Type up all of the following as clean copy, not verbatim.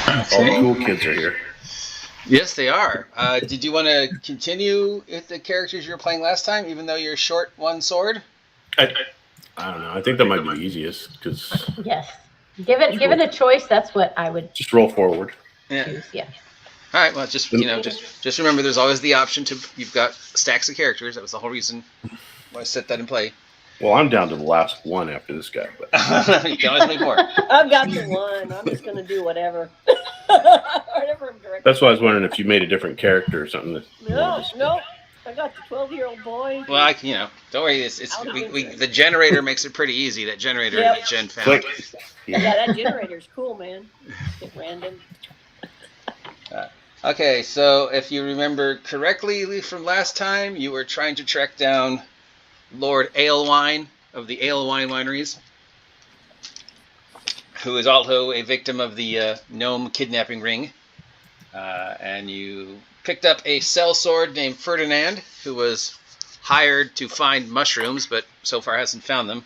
All the cool kids are here. Yes, they are. Did you want to continue with the characters you were playing last time, even though you're short one sword? I, I don't know. I think that might be the easiest because Yes. Given a choice, that's what I would just roll forward. Yeah. choose. Yeah. All right. Well, just remember, there's always the option to you've got stacks of characters. That was the whole reason why I set that in play. Well, I'm down to the last one after this guy. But You can always make more. I've got the one. I'm just going to do whatever. Whatever I'm directed. that's why I was wondering if you made a different character or something. No. I got the 12-year-old boy. Well, don't worry. The generator makes it pretty easy. That generator that Jen found. Click. Yeah, that generator's cool, man. It's random. Okay, so if you remember correctly from last time, you were trying to track down Lord Alewine of the Alewine Wineries, who is also a victim of the gnome kidnapping ring. And you picked up a sellsword named Ferdinand, who was hired to find mushrooms, but so far hasn't found them.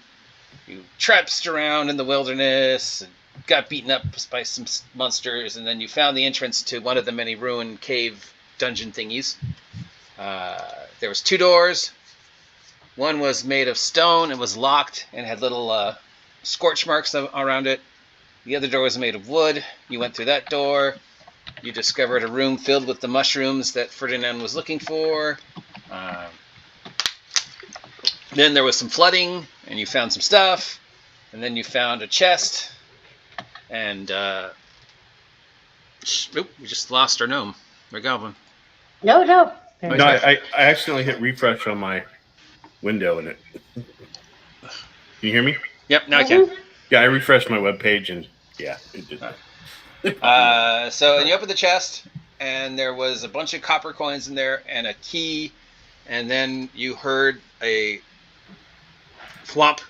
You traipsed around in the wilderness and got beaten up by some monsters, and then you found the entrance to one of the many ruined cave dungeon thingies. There was 2 doors. One was made of stone and was locked and had little scorch marks around it. The other door was made of wood. You went through that door. You discovered a room filled with the mushrooms that Ferdinand was looking for. Then there was some flooding, and you found some stuff. And then you found a chest. And, we just lost our gnome. Our goblin. No. No, I accidentally hit refresh on my window and it. Can you hear me? Yep, now I can. Yeah, I refreshed my webpage and yeah, it did. So you opened the chest, and there was a bunch of copper coins in there and a key, and then you heard a thwomp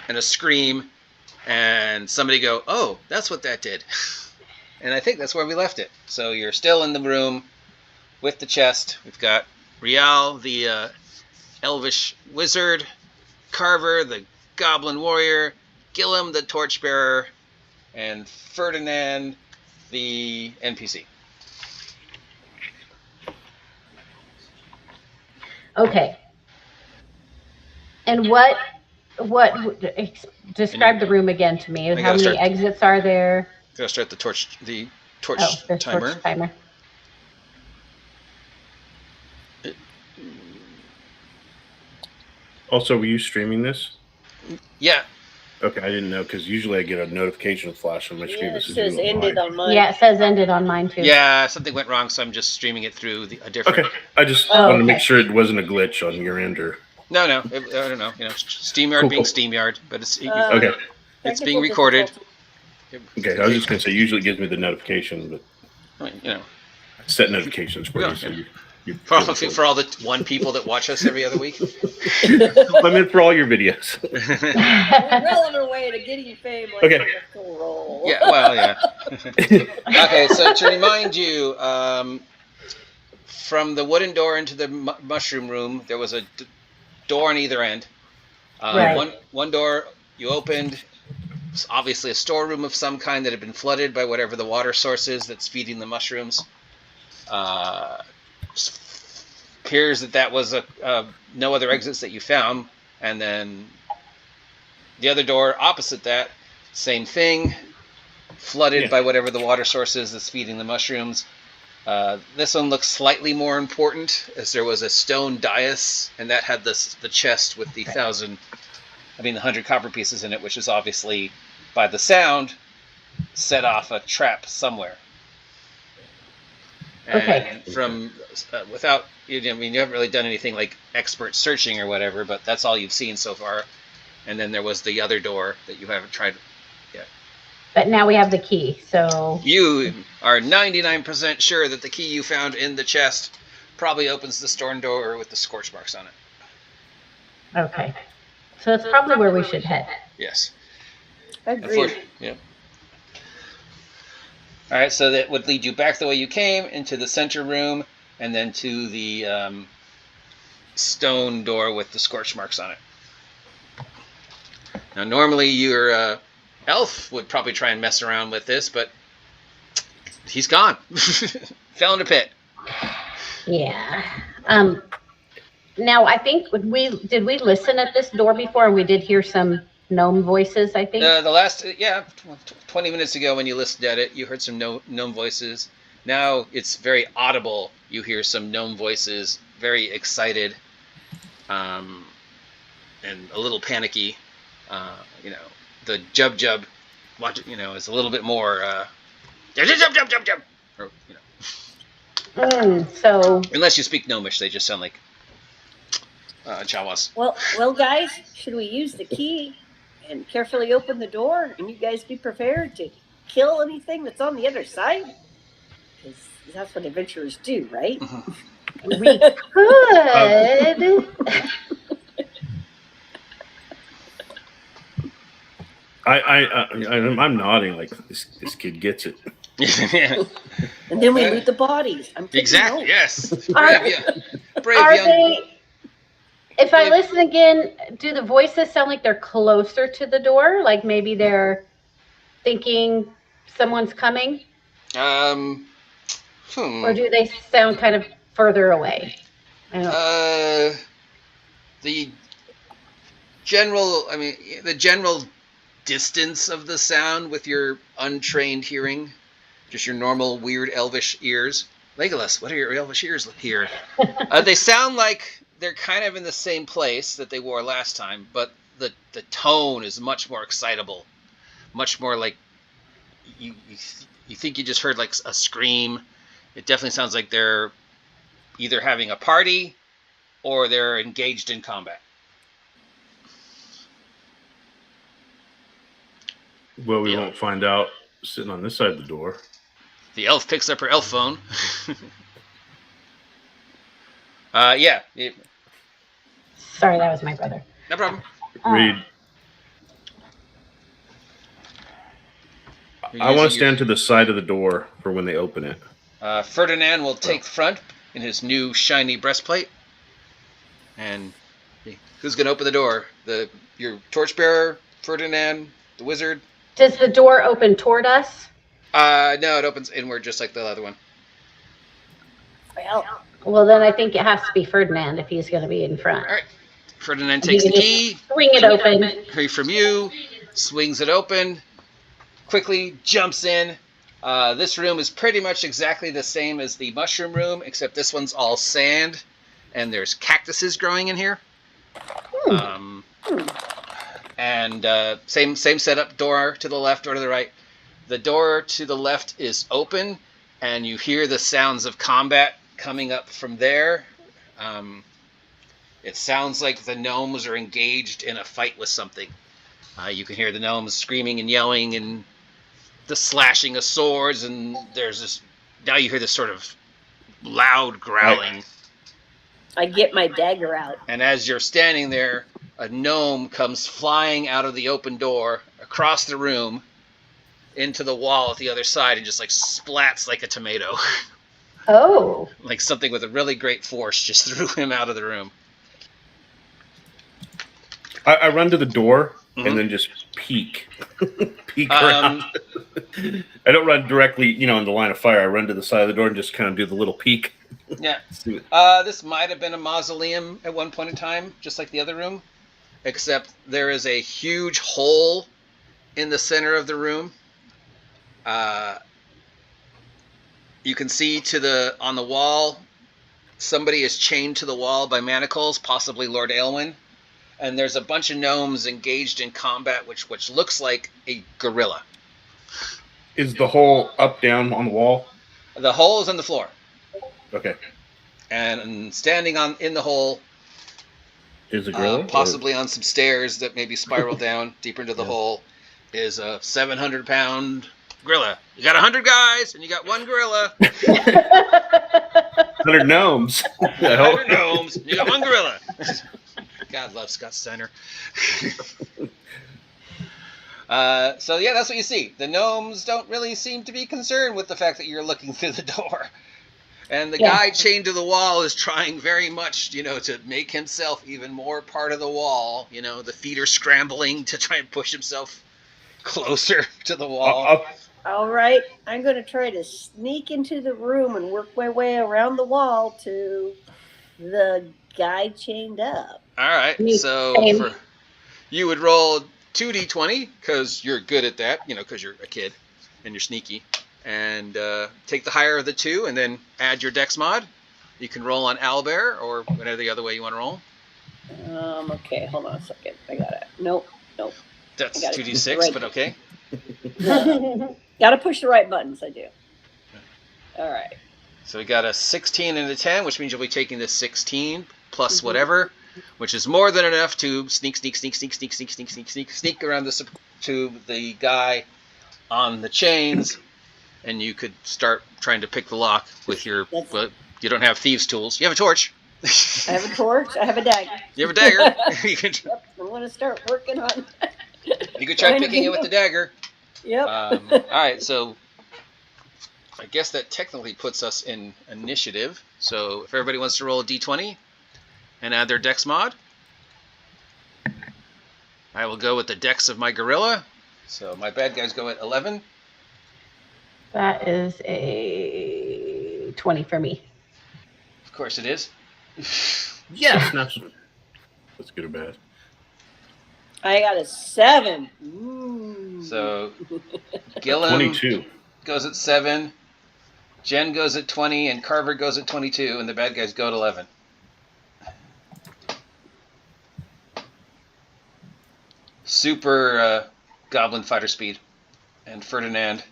and a scream, and somebody go, "Oh, that's what that did." And I think that's where we left it. So you're still in the room with the chest. We've got Rial, the elvish wizard, Carver, the goblin warrior, Gillum, the torchbearer, and Ferdinand, the NPC. Okay. And what describe the room again to me? How many exits are there? Gotta start the torch timer. Torch timer. Also, were you streaming this? Yeah. Okay, I didn't know because usually I get a notification flash on my screen. It says ended on mine. Yeah, it says ended on mine too. Yeah, something went wrong, so I'm just streaming it through a different. Okay, I just wanted to make sure it wasn't a glitch on your end or. No, I don't know. SteamYard being SteamYard, but it's okay. It's being recorded. Okay, I was just gonna say usually it gives me the notification, but I set notifications for you. So for all the 1 people that watch us every other week. I meant for all your videos. Relevant way to getting fame. Like Okay. Roll. Yeah. Well, yeah. Okay, so to remind you, from the wooden door into the mushroom room, there was a door on either end. Right. One door you opened. It's obviously a storeroom of some kind that had been flooded by whatever the water source is that's feeding the mushrooms. Appears that was no other exits that you found, and then the other door opposite that, same thing, flooded by whatever the water source is that's feeding the mushrooms. This one looks slightly more important, as there was a stone dais, and that had the chest with the 100 copper pieces in it, which is obviously, by the sound, set off a trap somewhere. And from without, you haven't really done anything like expert searching or whatever, but that's all you've seen so far. And then there was the other door that you haven't tried yet. But now we have the key, so... You are 99% sure that the key you found in the chest probably opens the stone door with the scorch marks on it. Okay. So it's probably where we should head. Yes. Agreed. Yeah. All right, so that would lead you back the way you came into the center room, and then to the stone door with the scorch marks on it. Now, normally your elf would probably try and mess around with this, but He's gone. Fell in a pit. Yeah. Now I think did we listen at this door before? We did hear some gnome voices, I think. The last 20 minutes ago when you listened at it, you heard some gnome voices. Now it's very audible. You hear some gnome voices, very excited, and a little panicky. The jub, watch it. Is a little bit more. Jub. Or, So unless you speak gnomish, they just sound like Jawas. Well, guys, should we use the key and carefully open the door, and you guys be prepared to kill anything that's on the other side? Because that's what adventurers do, right? we could. I'm nodding like this kid gets it. Yeah. And then we loot the bodies. Exactly. Yes. Brave Are young. they? If I listen again, do the voices sound like they're closer to the door? Like maybe they're thinking someone's coming? Or do they sound kind of further away? The general distance of the sound with your untrained hearing, just your normal weird elvish ears. Legolas, what are your elvish ears here? They sound like they're kind of in the same place that they were last time, but the tone is much more excitable, much more like you think you just heard like a scream. It definitely sounds like they're either having a party or they're engaged in combat. Well, we won't find out sitting on this side of the door. The elf picks up her elf phone. Yeah. Sorry, that was my brother. No problem. Reed. I want to stand to the side of the door for when they open it. Ferdinand will take front in his new shiny breastplate. And who's going to open the door? Your torchbearer, Ferdinand, the wizard? Does the door open toward us? No, it opens inward just like the other one. Well, then I think it has to be Ferdinand if he's going to be in front. All right. Ferdinand takes the key. Swing it open. Hurry from you. Swings it open. Quickly jumps in. This room is pretty much exactly the same as the mushroom room, except this one's all sand, and there's cactuses growing in here. And same setup. Door to the left, door to the right. The door to the left is open, and you hear the sounds of combat coming up from there. It sounds like the gnomes are engaged in a fight with something. You can hear the gnomes screaming and yelling and the slashing of swords, and there's this. Now you hear this sort of loud growling. I get my dagger out. And as you're standing there, a gnome comes flying out of the open door across the room into the wall at the other side and just like splats like a tomato. Oh. Like something with a really great force just threw him out of the room. I run to the door and then just peek around. I don't run directly, in the line of fire. I run to the side of the door and just kind of do the little peek. Yeah. This might have been a mausoleum at one point in time, just like the other room, except there is a huge hole in the center of the room. You can see on the wall, somebody is chained to the wall by manacles, possibly Lord Aylwin. And there's a bunch of gnomes engaged in combat, which looks like a gorilla. Is the hole up, down on the wall? The hole is on the floor. Okay. And standing in the hole is a gorilla, possibly on some stairs that maybe spiral down deeper into the hole, is a 700-pound gorilla. You got 100 guys, and you got one gorilla. 100 gnomes. 100 gnomes. You got one gorilla. God love Scott Steiner. So yeah, that's what you see. The gnomes don't really seem to be concerned with the fact that you're looking through the door. And the guy chained to the wall is trying very much, to make himself even more part of the wall. The feet are scrambling to try and push himself closer to the wall. All right, I'm going to try to sneak into the room and work my way around the wall to the guy chained up. All right. So Same. you would roll 2d20 because you're good at that, because you're a kid and you're sneaky, and take the higher of the two, and then add your dex mod. You can roll on owlbear or whatever the other way you want to roll. Okay, hold on a second. I got it. Nope. That's I got it. 2d6, Right. but okay. Got to push the right buttons. I do. All right. So we got a 16 and a 10, which means you'll be taking this 16 plus whatever, which is more than enough to sneak around to the guy on the chains, and you could start trying to pick the lock with your. Well, you don't have thieves' tools. You have a torch. I have a torch. I have a dagger. You have a dagger. Yep, I'm going to start working on. You could try picking it with the dagger. Yep. All right, so I guess that technically puts us in initiative. So if everybody wants to roll a d20 and add their dex mod, I will go with the dex of my gorilla. So my bad guys go at 11. That is a 20 for me. Of course it is. Yes, not so. That's good or bad. I got a 7. Ooh. So Gillum 22 goes at 7, Jen goes at 20, and Carver goes at 22, and the bad guys go at 11. Super goblin fighter speed, and Ferdinand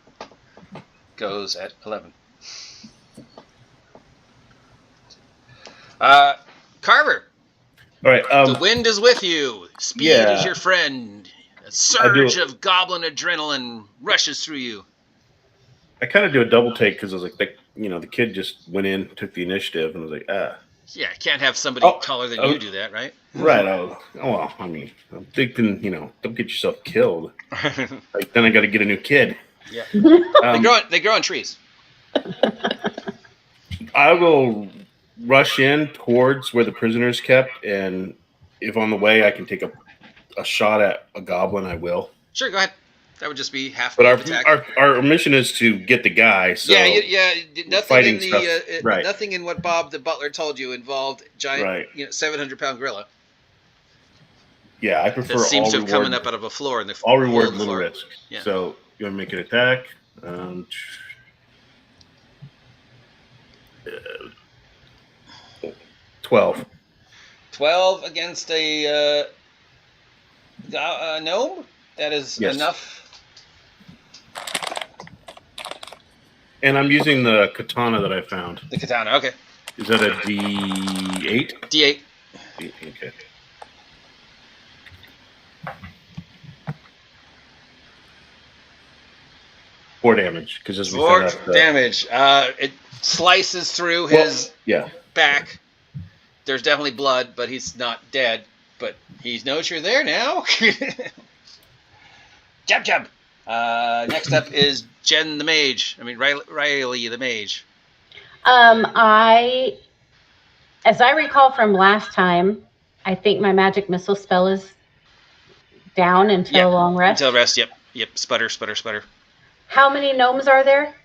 goes at 11. Carver. All right. The wind is with you. Speed is your friend. A surge of goblin adrenaline rushes through you. I kind of do a double take because I was like, the kid just went in, took the initiative, and I was like, Yeah, can't have somebody taller than you do that, right? Right. Well, I mean, I'm thinking, don't get yourself killed. Like, then I got to get a new kid. Yeah. They grow on trees. I will rush in towards where the prisoner's kept, and if on the way I can take a shot at a goblin, I will. Sure, go ahead. That would just be half but the attack. our mission is to get the guy. So nothing in what Bob the butler told you involved giant 700-pound gorilla. Yeah, I prefer that seems to have coming up out of a floor. All reward, little risk. Yeah. So you want to make an attack? 12. 12 against a gnome? That is enough. And I'm using the katana that I found. The katana, okay. Is that a D8? D8. Okay. Four damage, because as we found out, damage. It slices through his back. There's definitely blood, but he's not dead. But he knows you're there now. Jab. Next up is Jen the mage. I mean Riley the mage. As I recall from last time, I think my magic missile spell is down until long rest. Until rest. Yep. Sputter. How many gnomes are there?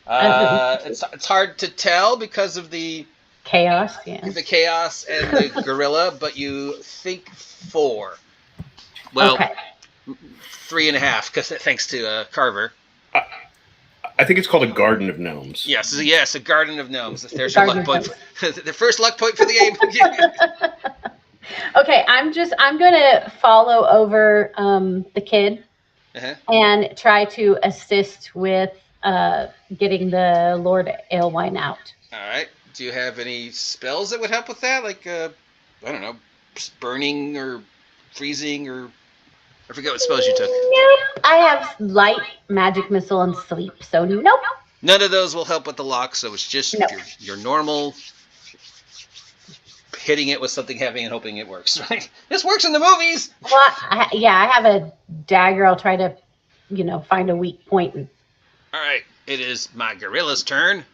It's hard to tell because of the chaos. Yeah. The chaos and the gorilla, but you think 4. Well, okay. 3.5, because thanks to Carver. I think it's called a garden of gnomes. Yes, a garden of gnomes. There's your luck point. The first luck point for the game. Okay, I'm gonna follow over the kid and try to assist with getting the Lord Alewine out. All right. Do you have any spells that would help with that? Like, I don't know, burning or freezing or... I forget what spells you took. Nope. I have light, magic missile, and sleep, so nope. None of those will help with the lock, so it's just your normal hitting it with something heavy and hoping it works, right? This works in the movies! Well, I have a dagger. I'll try to, find a weak point. All right. It is my gorilla's turn.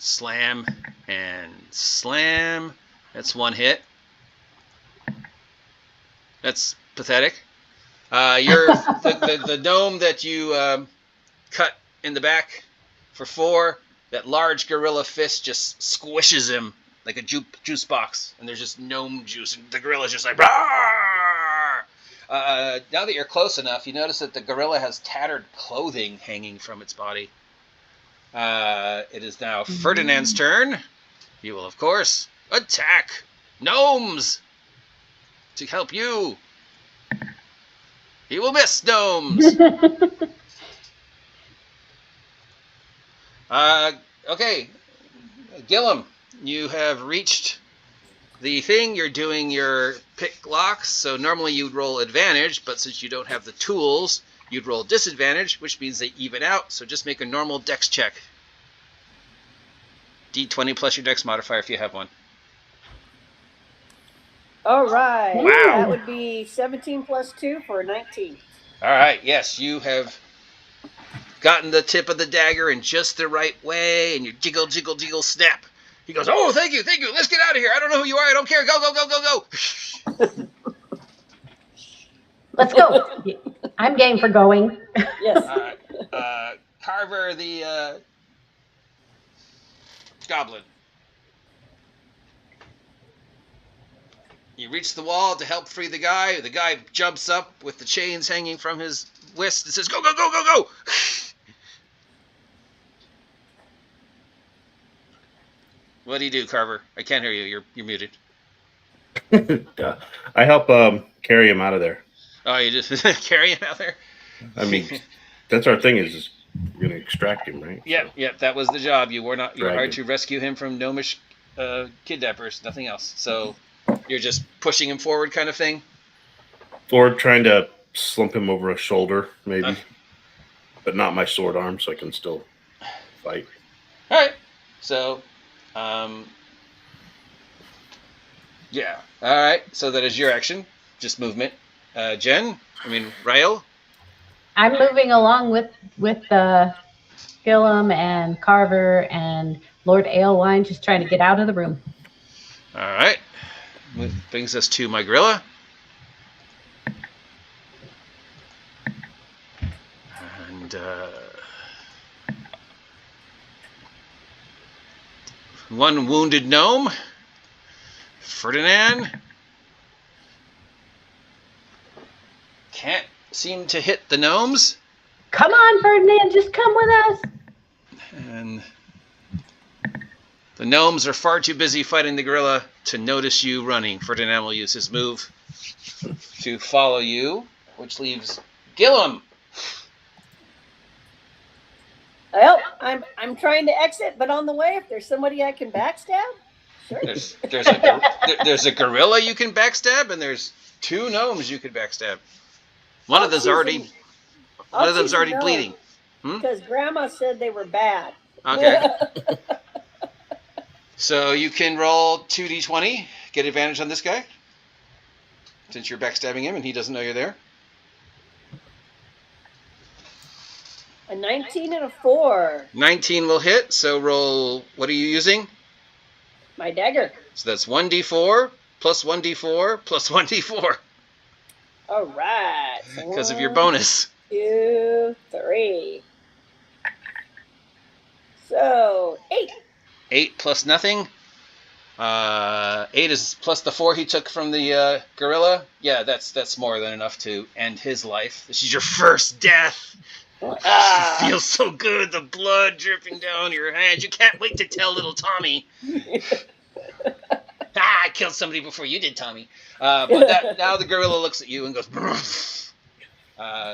Slam and slam. That's one hit. That's pathetic. The gnome that you cut in the back for 4. That large gorilla fist just squishes him like a juice box, and there's just gnome juice, and the gorilla's just like, Rawr! Now that you're close enough, you notice that the gorilla has tattered clothing hanging from its body. It is now Ferdinand's turn. He will, of course, attack gnomes to help you. He will miss gnomes. Okay, Gillum, you have reached the thing. You're doing your pick locks, so normally you'd roll advantage, but since you don't have the tools, you'd roll disadvantage, which means they even out, so just make a normal dex check. D20 plus your dex modifier if you have one. All right. Wow. That would be 17 plus 2 for 19. All right, yes, you have gotten the tip of the dagger in just the right way, and you jiggle, jiggle, jiggle, snap. He goes, oh, thank you, let's get out of here. I don't know who you are, I don't care, go, go, go, go, go. Let's go. I'm game for going. Yes. Carver, the goblin. You reach the wall to help free the guy. The guy jumps up with the chains hanging from his wrist and says, go, go, go, go, go. What do you do, Carver? I can't hear you. You're muted. I help carry him out of there. Oh, you just carry him out there? I mean, that's our thing is we're going to extract him, right? Yep. That was the job. You were Drag hired him. to rescue him from gnomish kidnappers, nothing else. So you're just pushing him forward kind of thing? Or trying to slump him over a shoulder, maybe. But not my sword arm, so I can still fight. All right. So, yeah. All right. So that is your action. Just movement. Rael? I'm moving along with Gillum and Carver and Lord Alewine, just trying to get out of the room. All right. Brings us to my gorilla. And one wounded gnome. Ferdinand. Can't seem to hit the gnomes. Come on, Ferdinand, just come with us. And the gnomes are far too busy fighting the gorilla to notice you running. Ferdinand will use his move to follow you, which leaves Gillum. Well, I'm trying to exit, but on the way, if there's somebody I can backstab, sure. There's a gorilla you can backstab, and there's 2 gnomes you could backstab. One of them's already bleeding. Because Grandma said they were bad. Okay. So you can roll 2d20, get advantage on this guy, since you're backstabbing him and he doesn't know you're there. A 19 and a 4. 19 will hit, so roll, what are you using? My dagger. So that's 1d4, plus 1d4, plus 1d4. All right. Because of your bonus. 2, 3. So, 8. 8 plus nothing. 8 is plus the 4 he took from the gorilla. Yeah, that's more than enough to end his life. This is your first death. It feels so good, the blood dripping down your hands. You can't wait to tell little Tommy. I killed somebody before you did, Tommy. But now the gorilla looks at you and goes.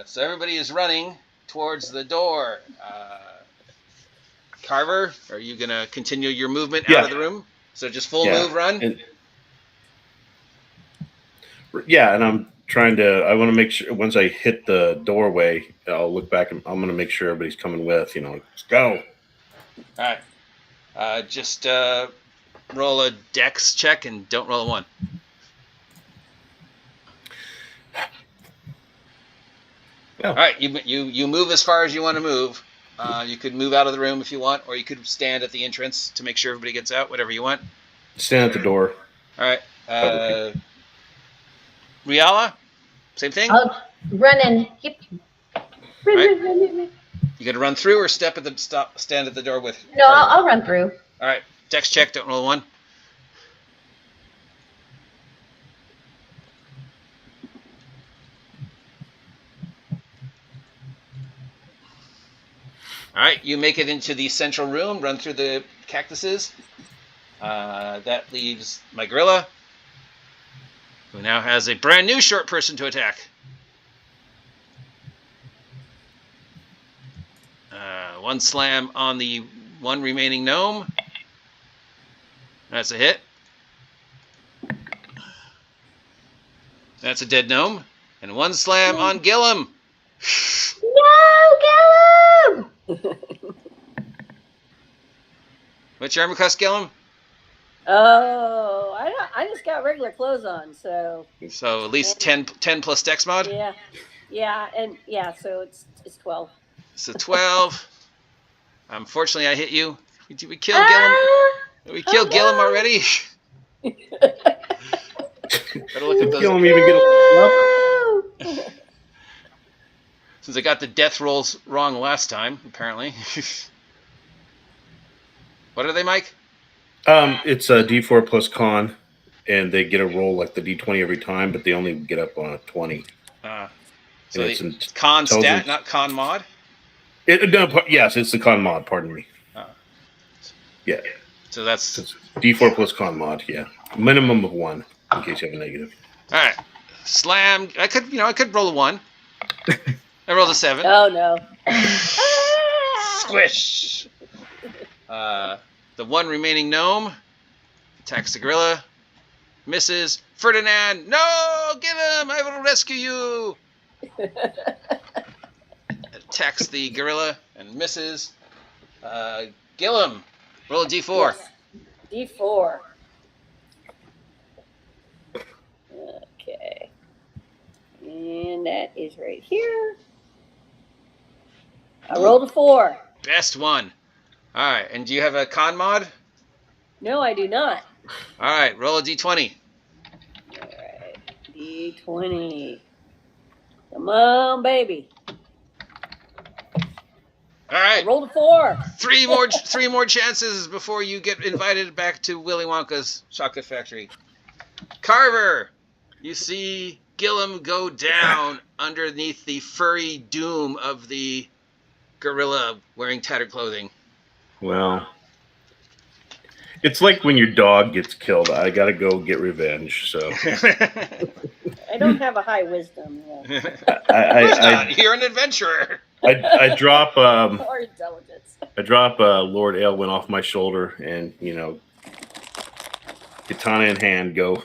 So everybody is running towards the door. Carver, are you going to continue your movement out of the room? So just full move run? And I'm trying to, I want to make sure, once I hit the doorway, I'll look back and I'm going to make sure everybody's coming with, let's go. All right. Just roll a dex check and don't roll a 1. Oh. All right, you move as far as you want to move. You could move out of the room if you want, or you could stand at the entrance to make sure everybody gets out, whatever you want. Stand at the door. All right. Riala, same thing? Running. Yep. Run. You gonna run through or stand at the door with? No, I'll run through. All right, dex check. Don't roll 1. All right, you make it into the central room. Run through the cactuses. That leaves my gorilla, who now has a brand new short person to attack. One slam on the one remaining gnome. That's a hit. That's a dead gnome. And one slam on Gillum. No, Gillum! What's your armor class, Gillum? Oh, I just got regular clothes on, so. So at least 10 plus dex mod? Yeah, so it's 12. So 12. Unfortunately, I hit you. Did we kill Gillum? Did we kill Gillum already? Better look at those. Gillum even get a Since I got the death rolls wrong last time, apparently. What are they, Mike? It's a D4 plus con, and they get a roll like the D20 every time, but they only get up on a 20. So it's con stat, not con mod? Yes, it's the con mod, pardon me. Yeah. So that's it's D4 plus con mod, yeah. Minimum of 1, in case you have a negative. Alright. Slam. I could roll a 1. I rolled a 7. Oh no. Squish! The one remaining gnome attacks the gorilla. Misses. Ferdinand! No! Get him! I will rescue you! Attacks the gorilla and misses. Gillum, roll a d4. Yes. D4. Okay. And that is right here. I rolled a 4. Best one. All right. And do you have a con mod? No, I do not. All right. Roll a d20. All right. D20. Come on, baby. All right. I rolled a 4. Three more chances before you get invited back to Willy Wonka's chocolate factory. Carver, you see Gillum go down underneath the furry doom of the gorilla wearing tattered clothing. Well, it's like when your dog gets killed. I gotta go get revenge. So I don't have a high wisdom. You're an adventurer. I drop or intelligence. I drop Lord Aylwin off my shoulder, and katana in hand, go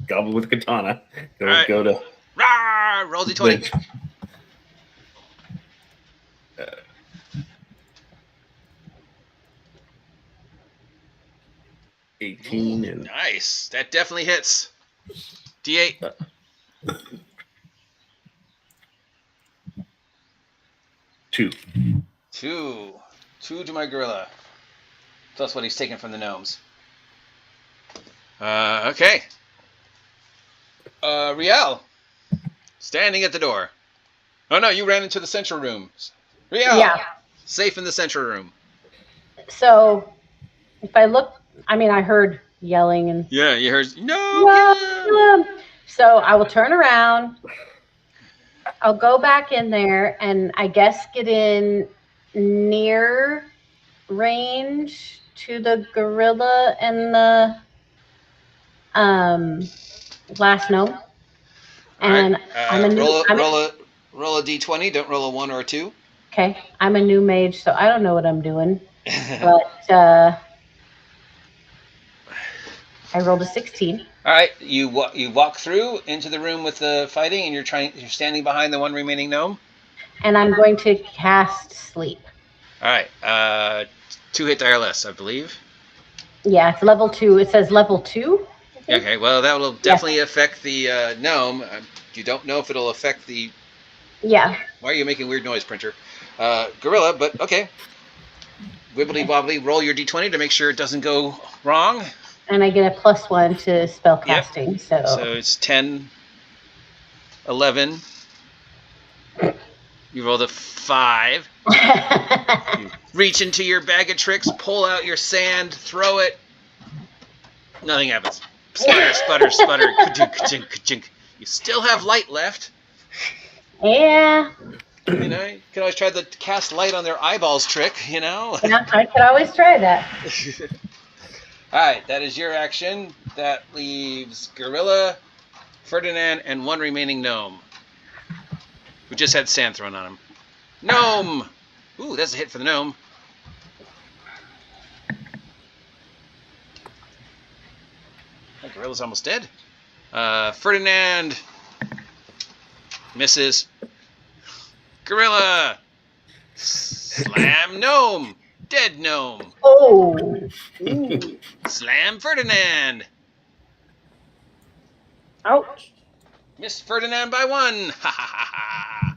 gobble with katana. Go to Rawr, roll d20. 18 and nice. That definitely hits. D8. 2. 2 to my gorilla. Plus what he's taken from the gnomes. Okay. Riel, standing at the door. Oh no, you ran into the central room. Riel, safe in the central room. So, if I look, I heard yelling and. Yeah, you heard no. So I will turn around. I'll go back in there and I guess get in near range to the gorilla and the last gnome. And right. Roll a d20. Don't roll a 1 or a 2. Okay, I'm a new mage, so I don't know what I'm doing. But I rolled a 16. All right, you walk through into the room with the fighting, and you're standing behind the one remaining gnome. And I'm going to cast sleep. All right, 2 hit die or less, I believe. Yeah, it's level 2. It says level 2. Okay, well that will definitely affect the gnome. You don't know if it'll affect the. Yeah. Why are you making weird noise, printer? Gorilla, but okay. Wibbly wobbly, roll your d20 to make sure it doesn't go wrong. And I get a +1 to spell casting. Yep. So it's 10, 11, You rolled a 5. You reach into your bag of tricks, pull out your sand, throw it. Nothing happens. Sputter, sputter, sputter. Ka-chink, ka-chink, ka-chink. You still have light left. Yeah. You know, you can always try the cast light on their eyeballs trick, you know? Yeah, I could always try that. Alright, that is your action. That leaves Gorilla, Ferdinand, and one remaining gnome. Who just had sand thrown on him. Gnome! Ooh, that's a hit for the gnome. That Gorilla's almost dead. Ferdinand misses. Gorilla! Slam gnome! Dead gnome! Oh. Ooh. Slam Ferdinand! Ouch. Miss Ferdinand by 1! Ha ha ha ha!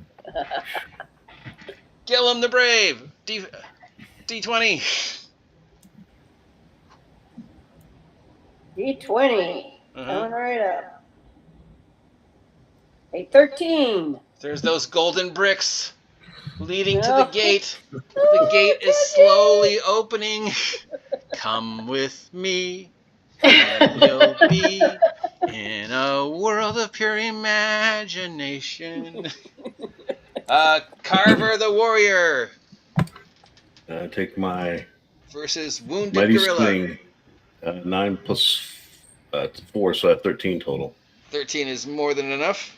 Gillum the Brave! D20! D20. Coming right up. A 13. There's those golden bricks leading to No. the gate. The gate is slowly opening. Come with me, and you'll be in a world of pure imagination. Carver the Warrior Take my versus Wounded mighty Gorilla. swing. 9 plus 4, so I have 13 total. 13 is more than enough.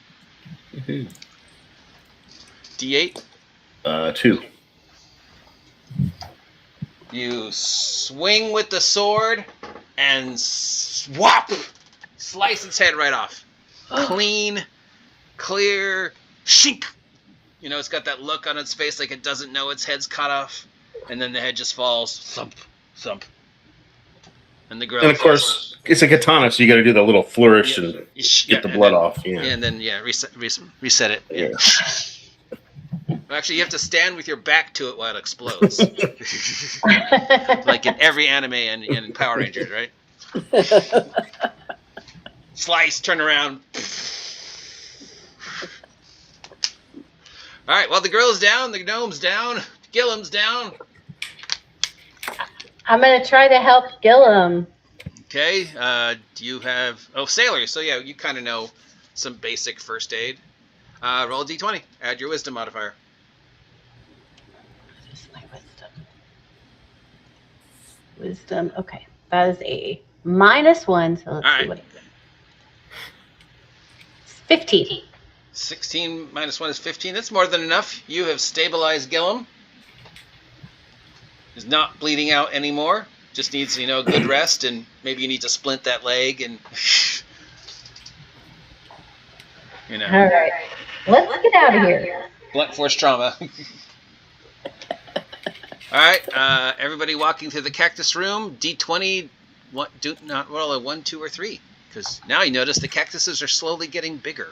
D8. 2. You swing with the sword and swap! Slice its head right off. Clean, clear, shink! You know, it's got that look on its face like it doesn't know its head's cut off. And then the head just falls. Thump, thump. And the gorilla And of course, it's a katana, so you got to do the little flourish and get the blood off. Yeah. And then, reset it. Yeah. Actually, you have to stand with your back to it while it explodes. Like in every anime and in Power Rangers, right? Slice, turn around. All right, well, the gorilla's down, the gnome's down, Gillum's down. I'm going to try to help Gillum. Okay, do you have... Oh, sailor, so yeah, you kind of know some basic first aid. Roll a d20, add your wisdom modifier. Just my wisdom. Okay, that is a -1, so let's see what it is. 15. 16 minus 1 is 15. That's more than enough. You have stabilized Gillum. He's not bleeding out anymore. Just needs, a good rest, and maybe you need to splint that leg and, All right. Let's get out of here. blunt force trauma. All right, everybody walking through the cactus room. D20, do not roll a 1, 2, or 3, because now you notice the cactuses are slowly getting bigger.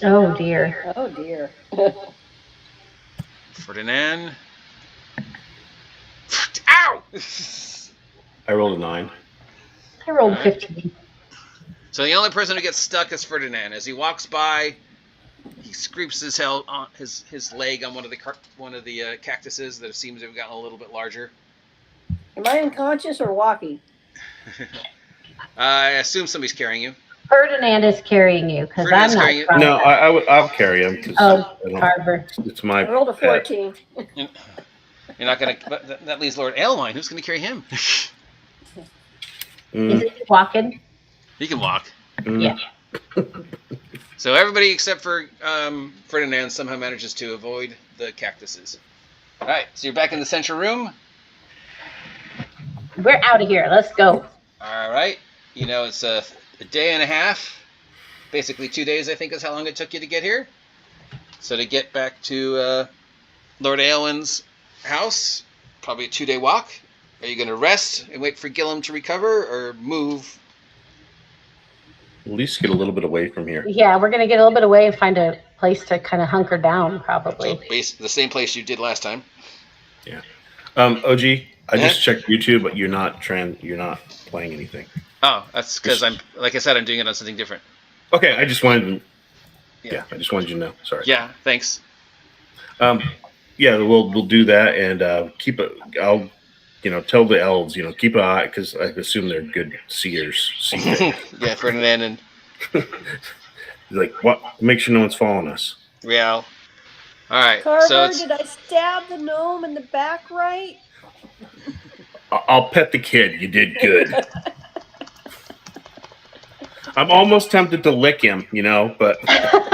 Oh, dear. Oh, dear. Ferdinand. Ow! I rolled a 9. I rolled 15. So the only person who gets stuck is Ferdinand. As he walks by, he scrapes his leg on one of the cactuses that seems to have gotten a little bit larger. Am I unconscious or walking? I assume somebody's carrying you. Ferdinand is carrying you, because I'm Ferdinand's not carrying you. strong. No, I'll carry him. 'Cause Oh, I don't- Carver. it's my I rolled a pet. 14. You're not gonna. But that leaves Lord Aylwine. Who's gonna carry him? Is it walking? He can walk. Yeah. So everybody except for Ferdinand somehow manages to avoid the cactuses. All right. So you're back in the central room. We're out of here. Let's go. All right. It's a day and a half. Basically 2 days, I think, is how long it took you to get here. So to get back to Lord Aylwin's house, probably a 2-day walk. Are you going to rest and wait for Gillum to recover, or move? At least get a little bit away from here. Yeah, we're going to get a little bit away and find a place to kind of hunker down, probably. So the same place you did last time. Yeah. OG, I just checked YouTube, but you're not playing anything. Oh, that's because like I said, I'm doing it on something different. Okay, I just wanted to know. Sorry. Yeah, thanks. Yeah, we'll do that and keep it. I'll tell the elves keep an eye because I assume they're good seers. See things. Yeah, Ferdinand and Like what? Make sure no one's following us. Real. All right. Carver, So it's did I stab the gnome in the back right? I'll pet the kid. You did good. I'm almost tempted to lick him, but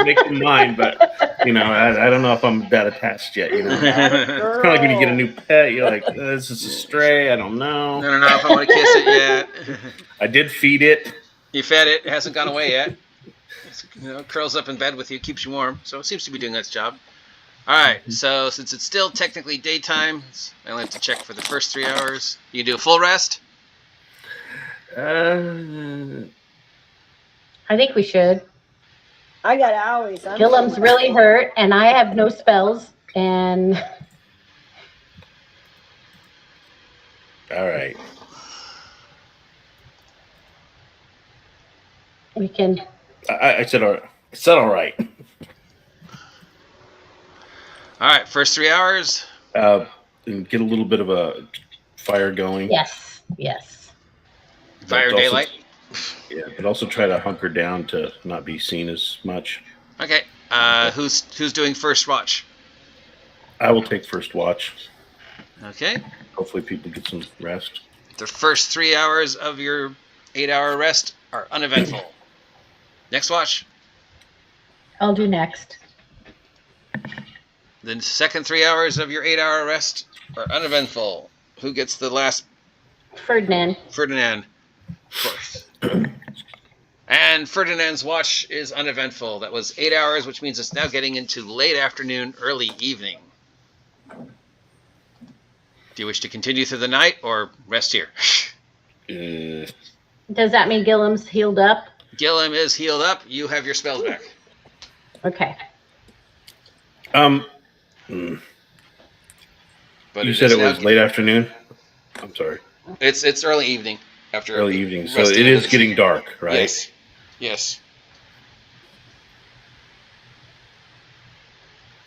make him mine. But I don't know if I'm that attached yet. It's kind of like when you get a new pet. You're like, this is a stray. I don't know. I don't know if I want to kiss it yet. I did feed it. You fed it. It hasn't gone away yet. It curls up in bed with you, keeps you warm. So it seems to be doing its job. All right. So since it's still technically daytime, I only have to check for the first 3 hours. You can do a full rest. I think we should. I got owies. Gillem's really hurt, and I have no spells. And all right, we can. I said all right. I said all right. All right. First 3 hours. And get a little bit of a fire going. Yes. Fire daylight. Yeah, but also try to hunker down to not be seen as much. Okay. Who's doing first watch? I will take first watch. Okay. Hopefully people get some rest. The first 3 hours of your 8-hour rest are uneventful. Next watch. I'll do next. The second 3 hours of your 8-hour rest are uneventful. Who gets the last? Ferdinand. Ferdinand. Of course. And Ferdinand's watch is uneventful. That was 8 hours, which means it's now getting into late afternoon, early evening. Do you wish to continue through the night or rest here? Does that mean Gillem's healed up? Gillem is healed up. You have your spells back. Okay. But you said it was late afternoon? I'm sorry. It's early evening. After early evening, so it is getting dark, right? Yes.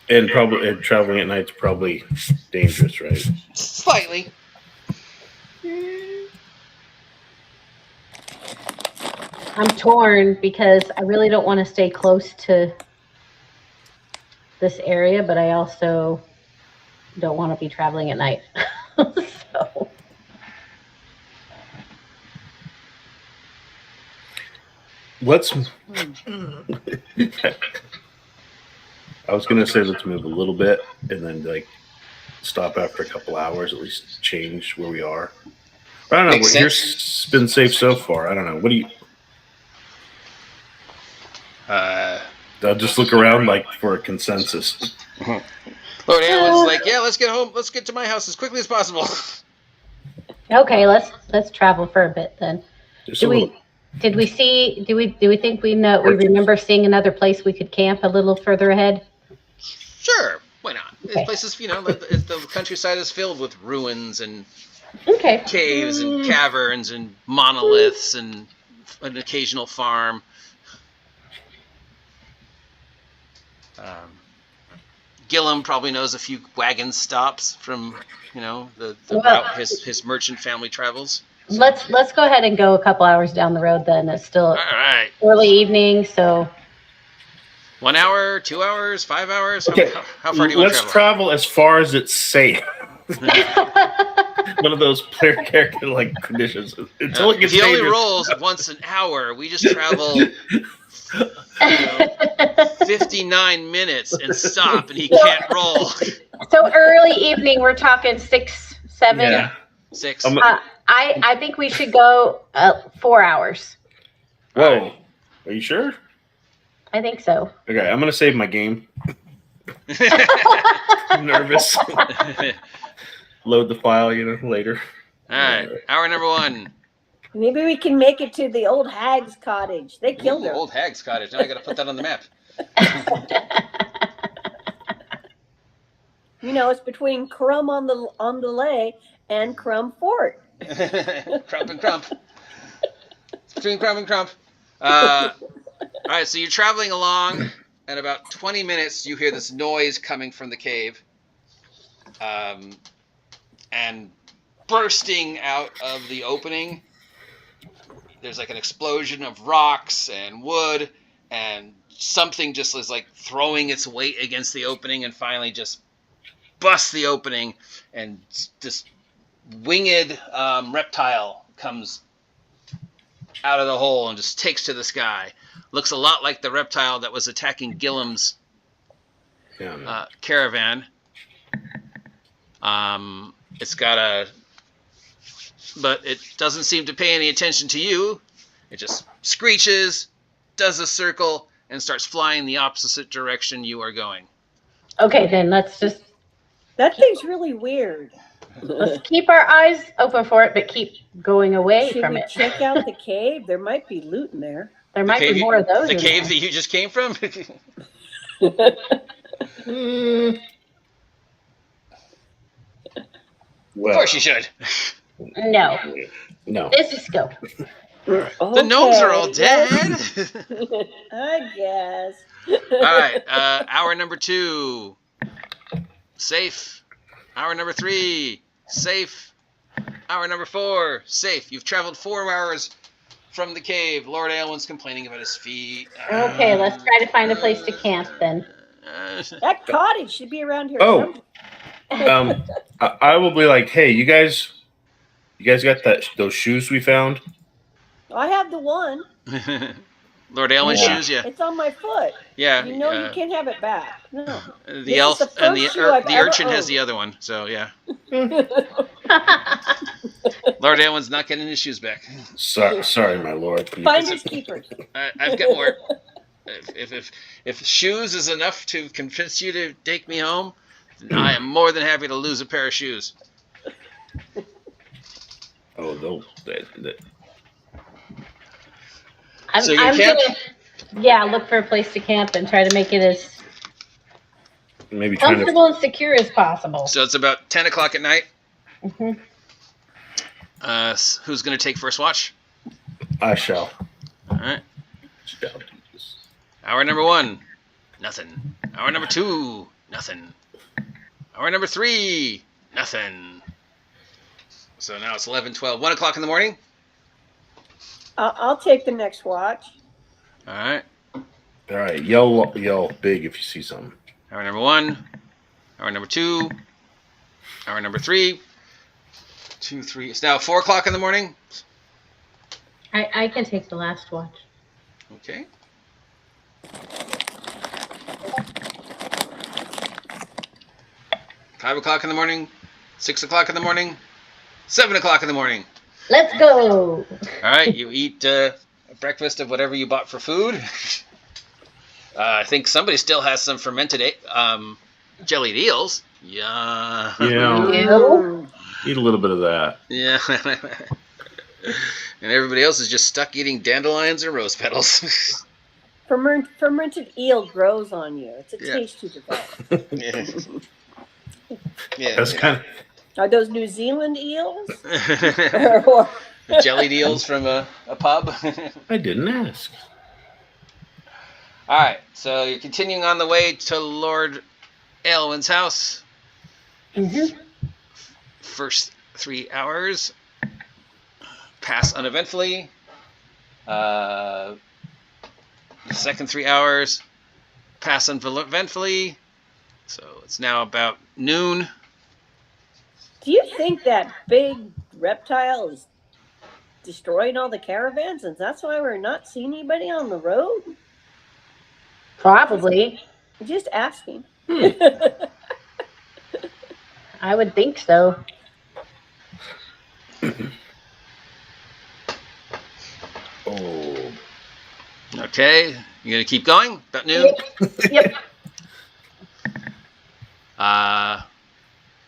And probably traveling at night is probably dangerous, right? Slightly. I'm torn because I really don't want to stay close to this area, but I also don't want to be traveling at night. So. Let's. I was gonna say let's move a little bit and then stop after a couple hours, at least change where we are. I don't know. Here's been safe so far. I don't know. What do you? I'll just look around for a consensus. Lord Alan's like, yeah, let's get home. Let's get to my house as quickly as possible. Okay, let's travel for a bit then. Do we think we remember seeing another place we could camp a little further ahead? Sure, why not? Okay. This place is, the countryside is filled with ruins and caves and caverns and monoliths and an occasional farm. Gillem probably knows a few wagon stops from, the route his merchant family travels. Let's go ahead and go a couple hours down the road then. It's still all right. Early evening, so 1 hour, 2 hours, 5 hours. Okay. How far do you want to travel? Let's travel as far as it's safe. One of those player character conditions. Until it gets he dangerous. only rolls once an hour. We just travel 59 minutes and stop, and he can't roll. So early evening, we're talking 6, 7. Yeah. 6. I think we should go 4 hours. Whoa. Are you sure? I think so. Okay, I'm going to save my game. I'm nervous. Load the file, later. All right. Hour number 1. Maybe we can make it to the old hag's cottage. They killed her. Old hag's cottage. Now I got to put that on the map. It's between Crumb on the Lay and Crumb Fort. Crump and Crump. It's between Crump and Crump. All right, so you're traveling along. in about 20 minutes, you hear this noise coming from the cave. And bursting out of the opening, there's like an explosion of rocks and wood, and something just is like throwing its weight against the opening and finally just busts the opening, and this winged reptile comes out of the hole and just takes to the sky. Looks a lot like the reptile that was attacking Gillem's caravan. It's got but it doesn't seem to pay any attention to you. It just screeches, does a circle, and starts flying the opposite direction you are going. Okay, then let's just... That thing's really weird. Let's keep our eyes open for it, but keep going away from it. Should we check out the cave? There might be loot in there. There might be more of those. The cave that you just came from? Well, of course you should. No. This is scope. Okay. The gnomes are all dead. I guess. All right. Hour number 2. Safe. Hour number 3. Safe. Hour number 4. Safe. You've traveled 4 hours from the cave. Lord Aylwin's complaining about his feet. Okay, let's try to find a place to camp then. That cottage should be around here. I will be like, hey, you guys got those shoes we found? I have the one. Lord Aylwin's shoes, yeah. It's on my foot. Yeah. You know you can't have it back. No. The elf and the urchin has the other one, so yeah. Lord Aylwin's not getting his shoes back. Sorry, my lord. Finders keepers. I've got more. If shoes is enough to convince you to take me home, then I am more than happy to lose a pair of shoes. Oh, no. So you camp? Look for a place to camp and try to make it as maybe comfortable and secure as possible. So it's about 10 o'clock at night. Mm-hmm. Who's going to take first watch? I shall. All right. Hour number 1, nothing. Hour number 2, nothing. Hour number 3, nothing. So now it's 11, 12, 1 o'clock in the morning. I'll take the next watch. All right. All right. Yell big if you see something. Hour number 1. Hour number 2. Hour number 3. 2, 3. It's now 4 o'clock in the morning. I can take the last watch. Okay. Five o'clock in the morning. 6 o'clock in the morning. 7 o'clock in the morning. Let's go. All right. You eat a breakfast of whatever you bought for food. I think somebody still has some fermented jellied eels. Yeah. Ew. Eat a little bit of that. Yeah. And everybody else is just stuck eating dandelions or rose petals. Fermented eel grows on you. It's a taste you develop. Yeah. That's kind of... Are those New Zealand eels? Jellied eels from a pub? I didn't ask. All right, so you're continuing on the way to Lord Aylwin's house. Mm-hmm. First 3 hours pass uneventfully. The second 3 hours pass uneventfully. So it's now about noon. Do you think that big reptile is destroying all the caravans, and that's why we're not seeing anybody on the road? Probably. Just asking. I would think so. Oh. Okay, you gonna keep going? About noon? Yep.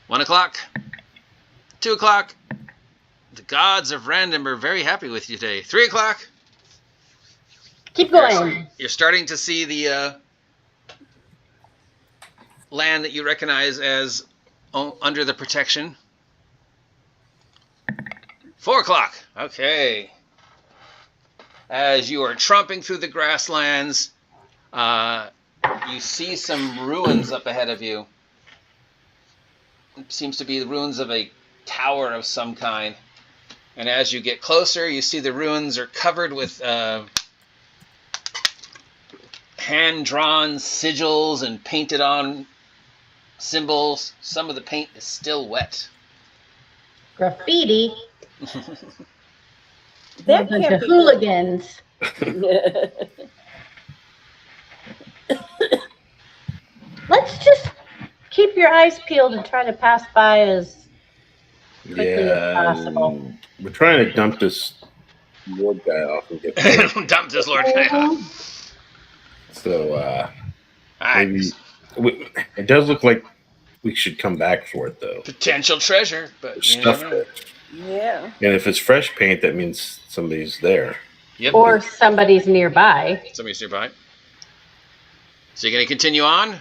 1 o'clock? 2 o'clock? The gods of random are very happy with you today. 3 o'clock? Keep going. You're starting to see the land that you recognize as under the protection. 4 o'clock. Okay. As you are tromping through the grasslands, you see some ruins up ahead of you. It seems to be the ruins of a tower of some kind. And as you get closer, you see the ruins are covered with hand-drawn sigils and painted-on symbols. Some of the paint is still wet. Graffiti. That A bunch can't of be hooligans. good. Let's just keep your eyes peeled and try to pass by as quickly as possible. We're trying to dump this ward guy off and get paid. Dump this Lord. So All maybe right. it does look like we should come back for it though. Potential treasure, but There's you stuff never know. there. Yeah. And if it's fresh paint, that means somebody's there. Yep. Or somebody's nearby. Somebody's nearby. So you're going to continue on?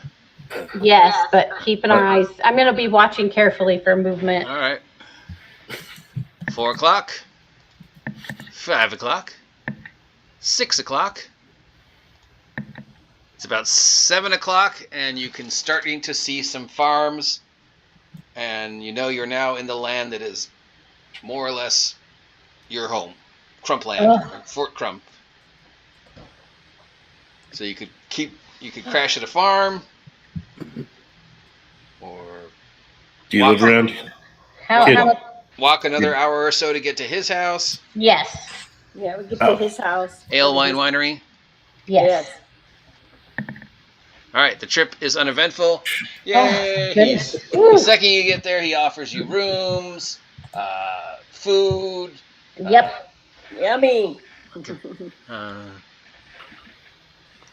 Yes, but keeping our eyes. I'm going to be watching carefully for movement. All right. 4 o'clock. 5 o'clock. 6 o'clock. It's about 7 o'clock, and you can starting to see some farms, and you know you're now in the land that is more or less your home, Crumpland, Fort Crump. So you could crash at a farm, or Do you live around? walk another hour or so to get to his house. Yes. Yeah, we get to his house. Ale Wine Winery. Yes. All right, the trip is uneventful. Yay! Goodness. The second you get there, he offers you rooms, food. Yep. Yummy. A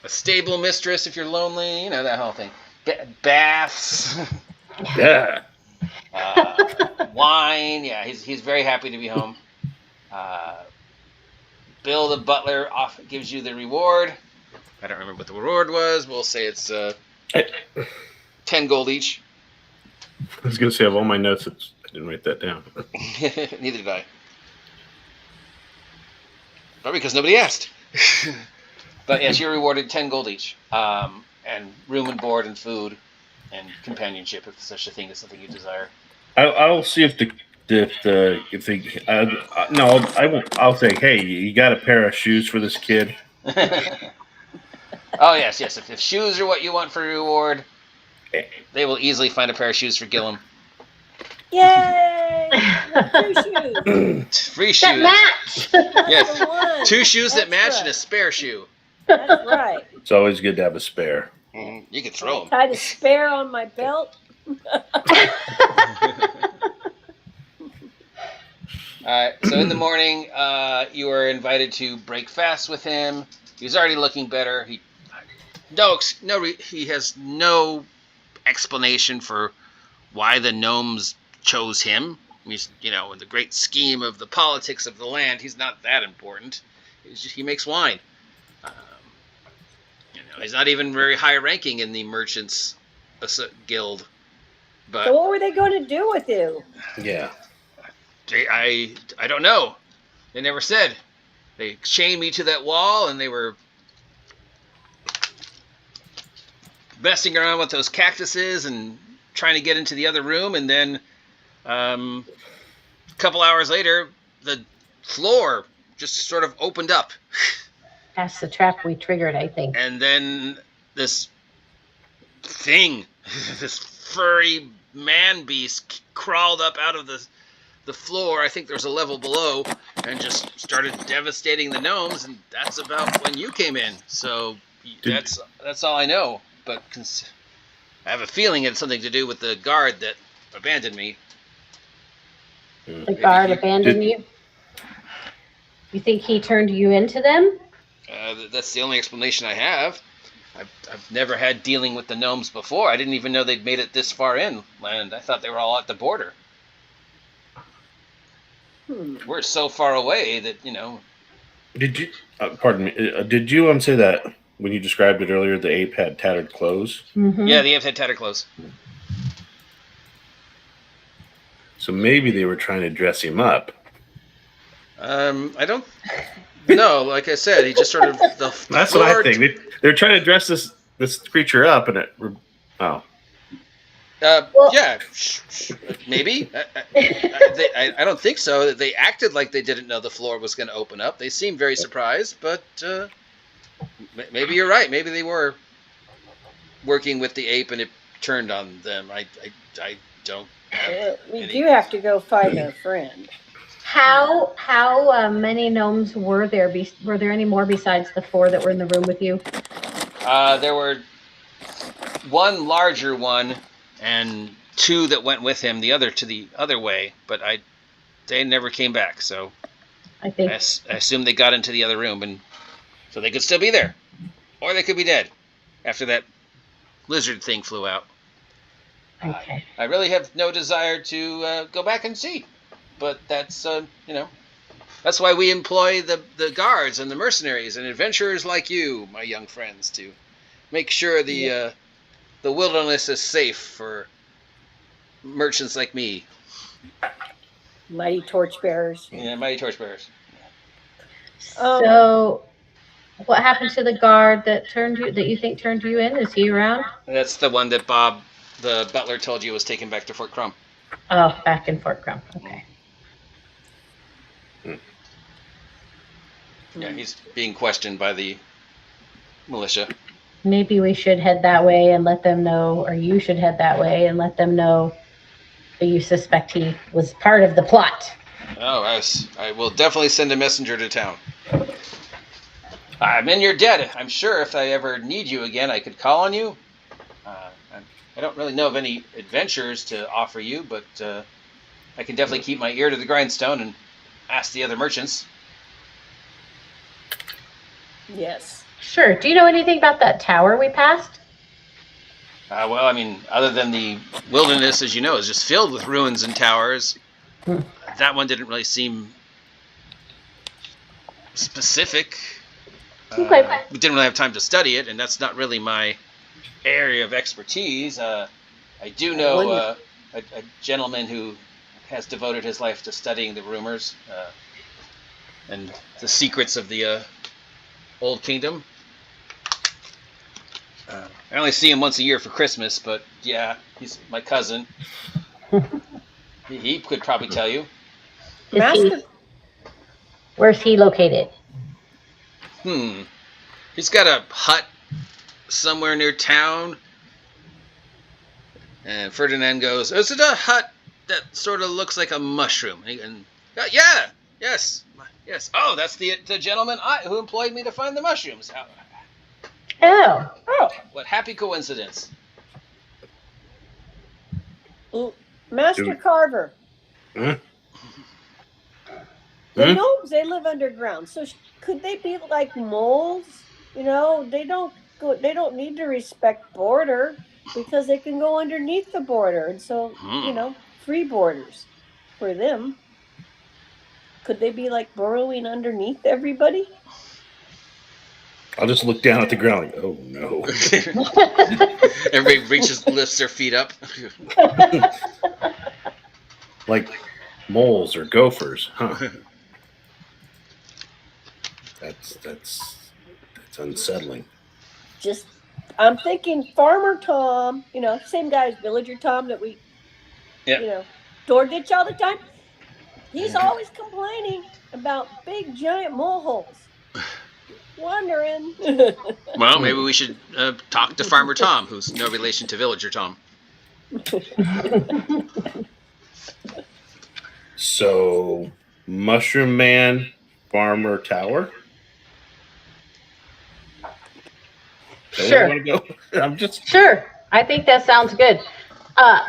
stable mistress if you're lonely, you know, that whole thing. Baths. Yeah. Wine. Yeah, he's very happy to be home. Bill the butler gives you the reward. I don't remember what the reward was. We'll say it's 10 gold each. I was going to say, I have all my notes. I didn't write that down. Neither did I. Probably because nobody asked. But yes, you're rewarded 10 gold each. And room and board and food and companionship, if such a thing is something you desire. I'll see if I won't. I'll say, hey, you got a pair of shoes for this kid? Oh, yes. If shoes are what you want for a reward, they will easily find a pair of shoes for Gillum. Yay! Free shoes. Free shoes. That match. Yes. 2 shoes that match and a spare shoe. That's right. It's always good to have a spare. You can throw them. Tied a spare on my belt. Alright, so in the morning, you are invited to break fast with him. He's already looking better. He has no explanation for why the gnomes chose him. He's, in the great scheme of the politics of the land, he's not that important. He makes wine. He's not even very high ranking in the merchants guild. But So what were they going to do with you? Yeah. I don't know. They never said. They chained me to that wall, and they were messing around with those cactuses and trying to get into the other room. And then a couple hours later, the floor just sort of opened up. That's the trap we triggered, I think. And then this thing, this furry man beast crawled up out of the floor. I think there's a level below, and just started devastating the gnomes. And that's about when you came in. So that's all I know. But I have a feeling it had something to do with the guard that abandoned me. The guard abandoned you? You think he turned you into them? That's the only explanation I have. I've never had dealing with the gnomes before. I didn't even know they'd made it this far inland. I thought they were all at the border. We're so far away that, Did you? Pardon me. Did you say that when you described it earlier? The ape had tattered clothes. Mm-hmm. Yeah, the ape had tattered clothes. So maybe they were trying to dress him up. I don't know. Like I said, he just sort of the That's floor, what I think. They're trying to dress this this creature up, and it. Oh, Well- Yeah, maybe. I don't think so. They acted like they didn't know the floor was going to open up. They seemed very surprised, but maybe you're right. Maybe they were working with the ape and it turned on them. I don't have We any... do have to go find our friend. How many gnomes were there? Were there any more besides the 4 that were in the room with you? There were one larger one and 2 that went with him, the other to the other way, but they never came back, so I think I assume they got into the other room, and so they could still be there, or they could be dead after that lizard thing flew out. okay. I really have no desire to go back and see, but that's that's why we employ the guards and the mercenaries and adventurers like you, my young friends, to make sure the wilderness is safe for merchants like me. Mighty torchbearers. Yeah, mighty torchbearers. So, what happened to the guard that you think turned you in? Is he around? That's the one that Bob, the butler, told you was taken back to Fort Crumb. Oh, back in Fort Crumb. Okay. Yeah, he's being questioned by the militia. Maybe we should head that way and let them know, or you should head that way and let them know that you suspect he was part of the plot. Oh, I will definitely send a messenger to town. I'm in your debt. I'm sure if I ever need you again, I could call on you. I don't really know of any adventures to offer you, but I can definitely keep my ear to the grindstone and ask the other merchants. Yes. Sure. Do you know anything about that tower we passed? Well, I mean, other than the wilderness, as you know, is just filled with ruins and towers. That one didn't really seem specific. Okay. We didn't really have time to study it, and that's not really my area of expertise. I do know a gentleman who has devoted his life to studying the rumors and the secrets of the Old Kingdom. I only see him once a year for Christmas, but yeah, he's my cousin. He could probably tell you. Where's he located? He's got a hut somewhere near town. And Ferdinand goes, "Is it a hut that sort of looks like a mushroom?" Yeah, yes. Oh, that's the gentleman who employed me to find the mushrooms. Oh. What happy coincidence. Master Carver. Huh? The gnomes, they live underground. So could they be like moles? They don't need to respect border because they can go underneath the border. And so, free borders for them. Could they be like burrowing underneath everybody? I'll just look down at the ground like, oh no. Everybody lifts their feet up. Like moles or gophers, huh? That's unsettling. I'm thinking Farmer Tom, same guy as Villager Tom that we, door ditch all the time. He's always complaining about big giant mole holes. Wondering. Well, maybe we should talk to Farmer Tom, who's no relation to Villager Tom. So, Mushroom Man, Farmer Tower. Sure. I'm just Sure. I think that sounds good.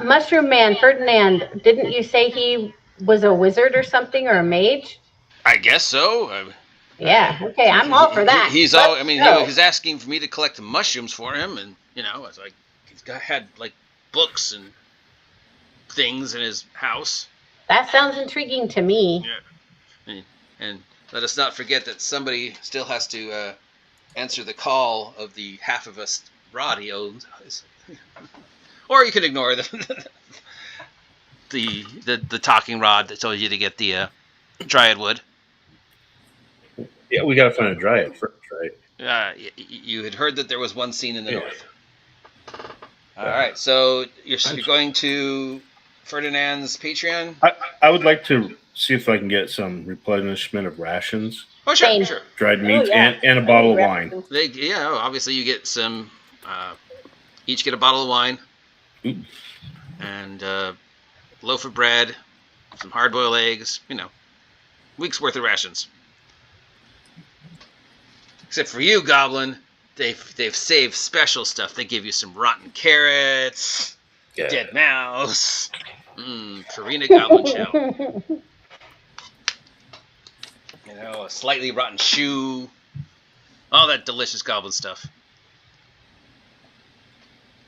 Mushroom Man, Ferdinand, didn't you say he was a wizard or something, or a mage? I guess so. Yeah. Okay, I'm all for that. He was asking for me to collect mushrooms for him, and it's like he's had like books and things in his house. That sounds intriguing to me. Yeah. And let us not forget that somebody still has to answer the call of the half of us rod he owns. Or you can ignore the talking rod that told you to get the dryad wood. Yeah, we gotta find a dryad first, right? You had heard that there was one seen in the Yeah. north. All right, so you're going to Ferdinand's Patreon? I would like to see if I can get some replenishment of rations, Oh, sure, Same. sure. dried meats, yeah. and a I bottle of need wine. rations. Obviously you get some. Each get a bottle of wine Ooh. and a loaf of bread, some hard-boiled eggs. Week's worth of rations. Except for you, Goblin, they've saved special stuff. They give you some rotten carrots, Yeah. dead mouse, Purina Goblin shell. A slightly rotten shoe, all that delicious Goblin stuff,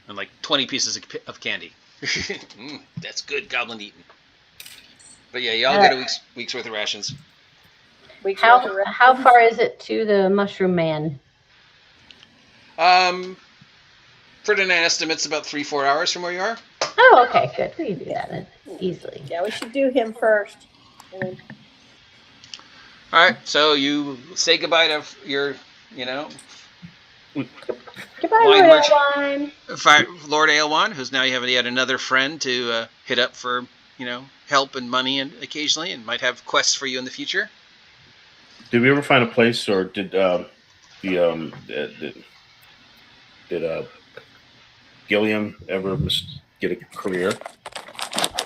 and like 20 pieces of candy. That's good Goblin eating. But yeah, y'all get a week's worth of rations. How far is it to the Mushroom Man? Ferdinand estimates about 3-4 hours from where you are. Oh, okay, good. We can do that then easily. Yeah, we should do him first. And All right, so you say goodbye to your, Goodbye, Wine Lord merchant. Wine. Lord Aelwan, who's now you have yet another friend to hit up for, help and money and occasionally, and might have quests for you in the future. Did we ever find a place, or did Gilliam ever get a career?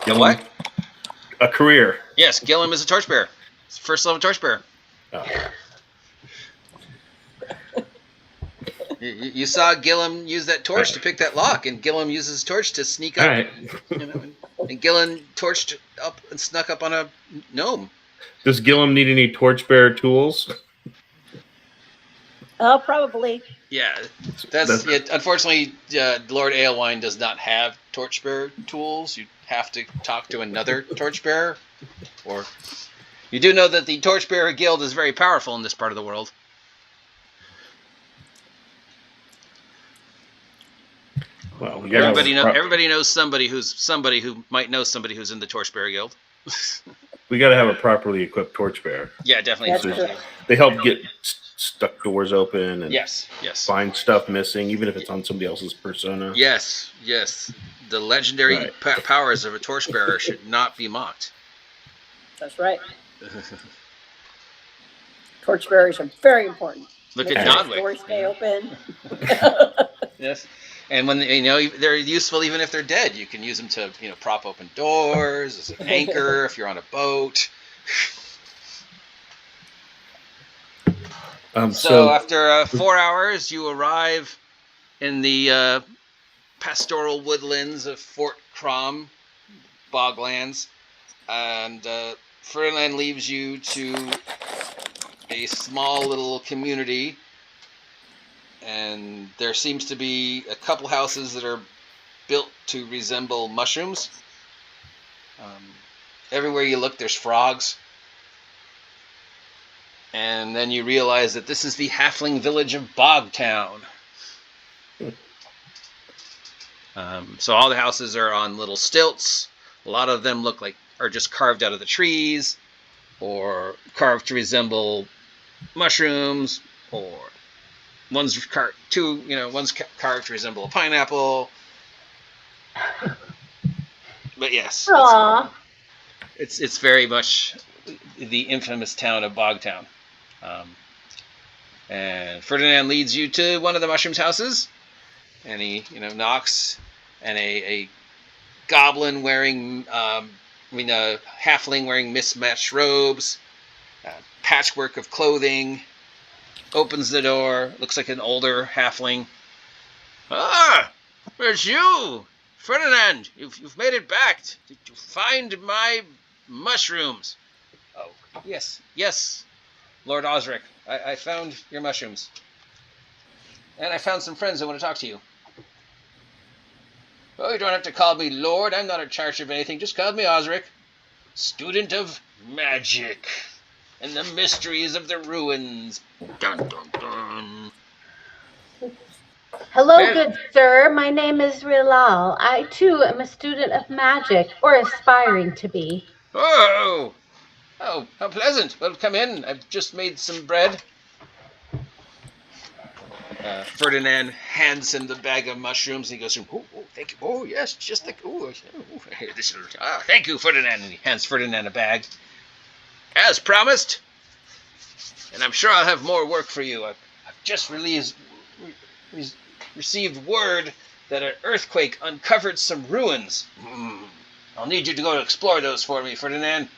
What? A career. Yes, Gilliam is a torchbearer. He's a first level torchbearer. Oh. You saw Gilliam use that torch to pick that lock, and Gilliam uses his torch to sneak up. All right. And Gilliam torched up and snuck up on a gnome. Does Gilliam need any torchbearer tools? probably. Yeah, that's it. Unfortunately, Lord Aelwine does not have torchbearer tools. You have to talk to another torchbearer. Or you do know that the Torchbearer Guild is very powerful in this part of the world. Well, everybody knows somebody who might know somebody who's in the Torchbearer Guild. We got to have a properly equipped torchbearer. Yeah, definitely. That's true. They help get stuck doors open and Yes. find stuff missing, even if it's on somebody else's persona. Yes. The legendary powers of a torchbearer should not be mocked. That's right. Torchbearers are very important. Look Make at sure Nodwick. doors stay open. Yes. And when they're useful, even if they're dead, you can use them to prop open doors as an anchor if you're on a boat. So after 4 hours, you arrive in the pastoral woodlands of Fort Crom boglands, and Ferdinand leaves you to a small little community. And there seems to be a couple houses that are built to resemble mushrooms. Everywhere you look, there's frogs. And then you realize that this is the halfling village of Bogtown. So all the houses are on little stilts. A lot of them are just carved out of the trees, or carved to resemble mushrooms, or one's carved to resemble a pineapple. But yes, it's very much the infamous town of Bogtown. And Ferdinand leads you to one of the mushrooms' houses, and he knocks, and a goblin wearing a halfling wearing mismatched robes, patchwork of clothing, opens the door. Looks like an older halfling. Ah, it's you, Ferdinand. You've made it back. Did you find my mushrooms? Oh, yes, Lord Osric. I found your mushrooms, and I found some friends that want to talk to you. Oh, you don't have to call me Lord. I'm not in charge of anything. Just call me Osric, student of magic and the mysteries of the ruins. Dun, dun, dun. Hello, good sir. My name is Rilal. I, too, am a student of magic, or aspiring to be. Oh, how pleasant. Well, come in. I've just made some bread. Ferdinand hands him the bag of mushrooms. He goes, oh, thank you. Oh, yes, just the... thank you, Ferdinand. And he hands Ferdinand a bag. As promised. And I'm sure I'll have more work for you. I've just received word that an earthquake uncovered some ruins. I'll need you to go explore those for me, Ferdinand.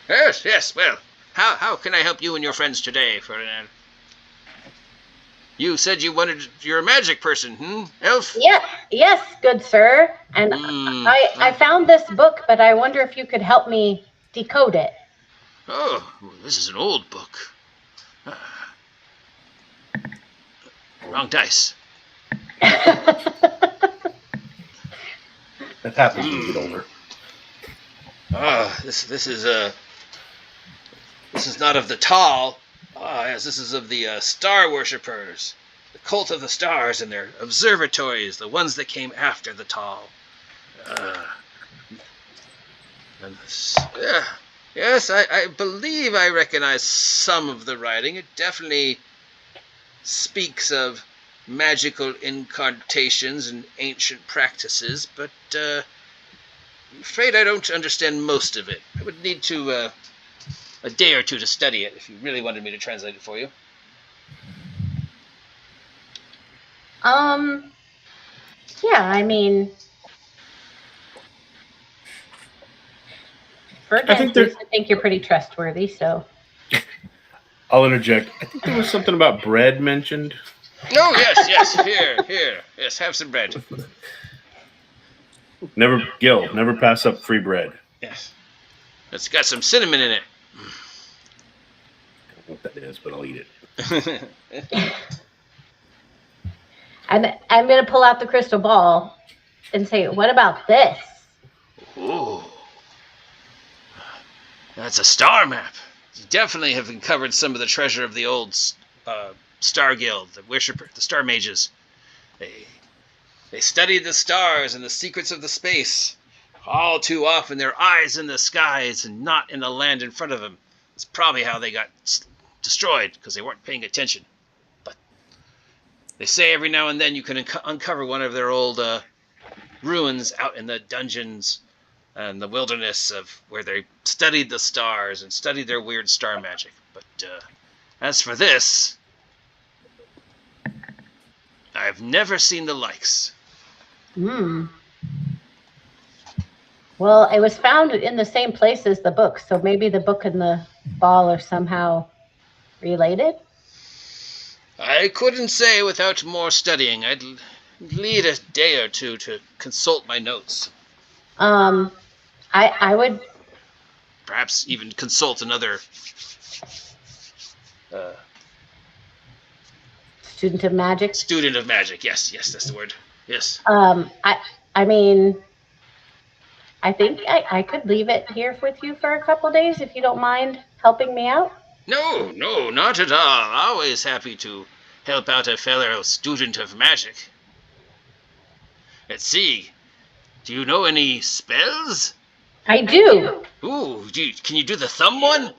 Yes, well, how can I help you and your friends today, Ferdinand? You said you're a magic person, elf? Yes, good sir. And I found this book, but I wonder if you could help me decode it. Oh, this is an old book. Wrong dice. That happens when you get older. This is not of the Tal. Yes, this is of the star worshippers, the cult of the stars and their observatories, the ones that came after the Tal. Yes, I believe I recognize some of the writing. It definitely speaks of magical incantations and ancient practices, but I'm afraid I don't understand most of it. I would need to a day or two to study it if you really wanted me to translate it for you. Yeah, I mean, Ferdinand seems to think you're pretty trustworthy, so. I'll interject. I think there was something about bread mentioned. Oh, yes, here. Yes, have some bread. Never pass up free bread. Yes. It's got some cinnamon in it. I don't know what that is, but I'll eat it. And I'm going to pull out the crystal ball and say, what about this? Ooh. That's a star map. You definitely have uncovered some of the treasure of the old Star Guild, the Star Mages. They studied the stars and the secrets of the space. All too often, their eyes in the skies and not in the land in front of them. It's probably how they got destroyed, because they weren't paying attention. But they say every now and then you can uncover one of their old ruins out in the dungeons and the wilderness of where they studied the stars and studied their weird star magic. But as for this, I've never seen the likes. Well, it was found in the same place as the book, so maybe the book and the ball are somehow related? I couldn't say without more studying. I'd need a day or two to consult my notes. I would... Perhaps even consult another... Student of magic? Student of magic, yes, that's the word. Yes. I mean, I think I could leave it here with you for a couple days if you don't mind helping me out. No, not at all. Always happy to help out a fellow student of magic. Let's see. Do you know any spells? I do. Ooh, can you do the thumb one?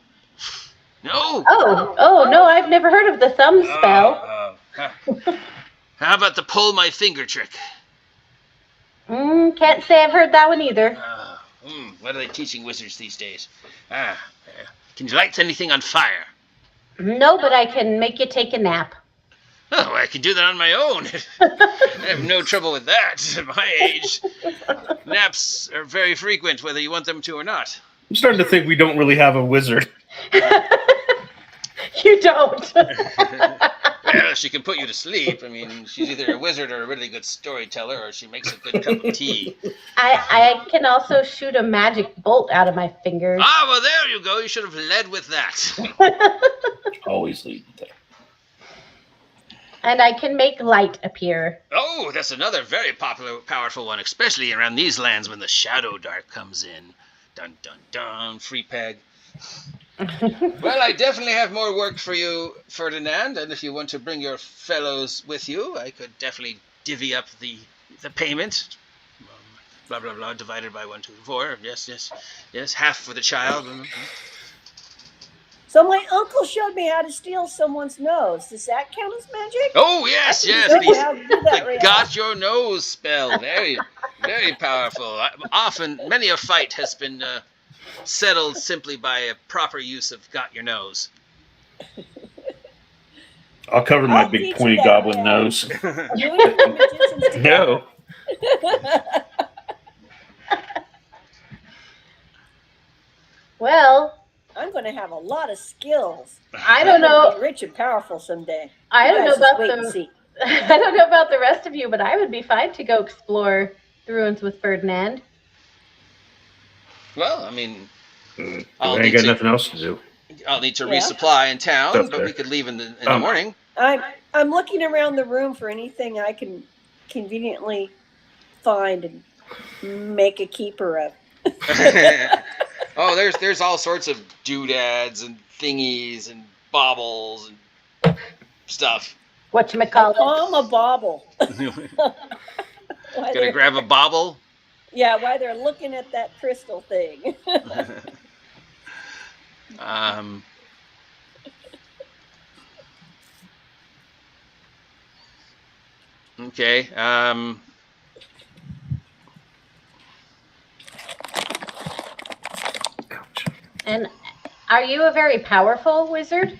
No? Oh, no, I've never heard of the thumb spell. How about the pull my finger trick? Can't say I've heard that one either. What are they teaching wizards these days? Can you light anything on fire? No, but I can make you take a nap. Oh, I can do that on my own. I have no trouble with that at my age. Naps are very frequent, whether you want them to or not. I'm starting to think we don't really have a wizard. You don't. Well, she can put you to sleep. I mean, she's either a wizard or a really good storyteller, or she makes a good cup of tea. I can also shoot a magic bolt out of my fingers. Ah, well, there you go. You should have led with that. Always lead with that. And I can make light appear. Oh, that's another very powerful one, especially around these lands when the shadow dark comes in. Dun, dun, dun. Free peg. Well, I definitely have more work for you, Ferdinand, and if you want to bring your fellows with you, I could definitely divvy up the payment. Blah, blah, blah, divided by 1, 2, 4. Yes, half for the child. So my uncle showed me how to steal someone's nose. Does that count as magic? Oh yes, I can yes. show you how to do that The right got your nose spell. Very, very powerful. Often, many a fight has been settled simply by a proper use of got your nose. I'll cover my I'll big teach you pointy that, goblin Dad. nose. You and your magicians together. No. Well, I'm going to have a lot of skills. I don't I'm going to know. be rich and powerful someday. I You don't know guys just about wait and the. see. I don't know about the rest of you, but I would be fine to go explore the ruins with Ferdinand. Well, I mean, I I'll ain't need got to. nothing else to do. I'll need to Yeah. resupply in town, Stuff but there. we could leave in the morning. I'm looking around the room for anything I can conveniently find and make a keeper of. Oh, there's all sorts of doodads and thingies and baubles and stuff. I Whatchamacallit? call them a bauble. Why Gonna they're- grab a bauble. Yeah, why they're looking at that crystal thing. Okay. Ouch. And are you a very powerful wizard?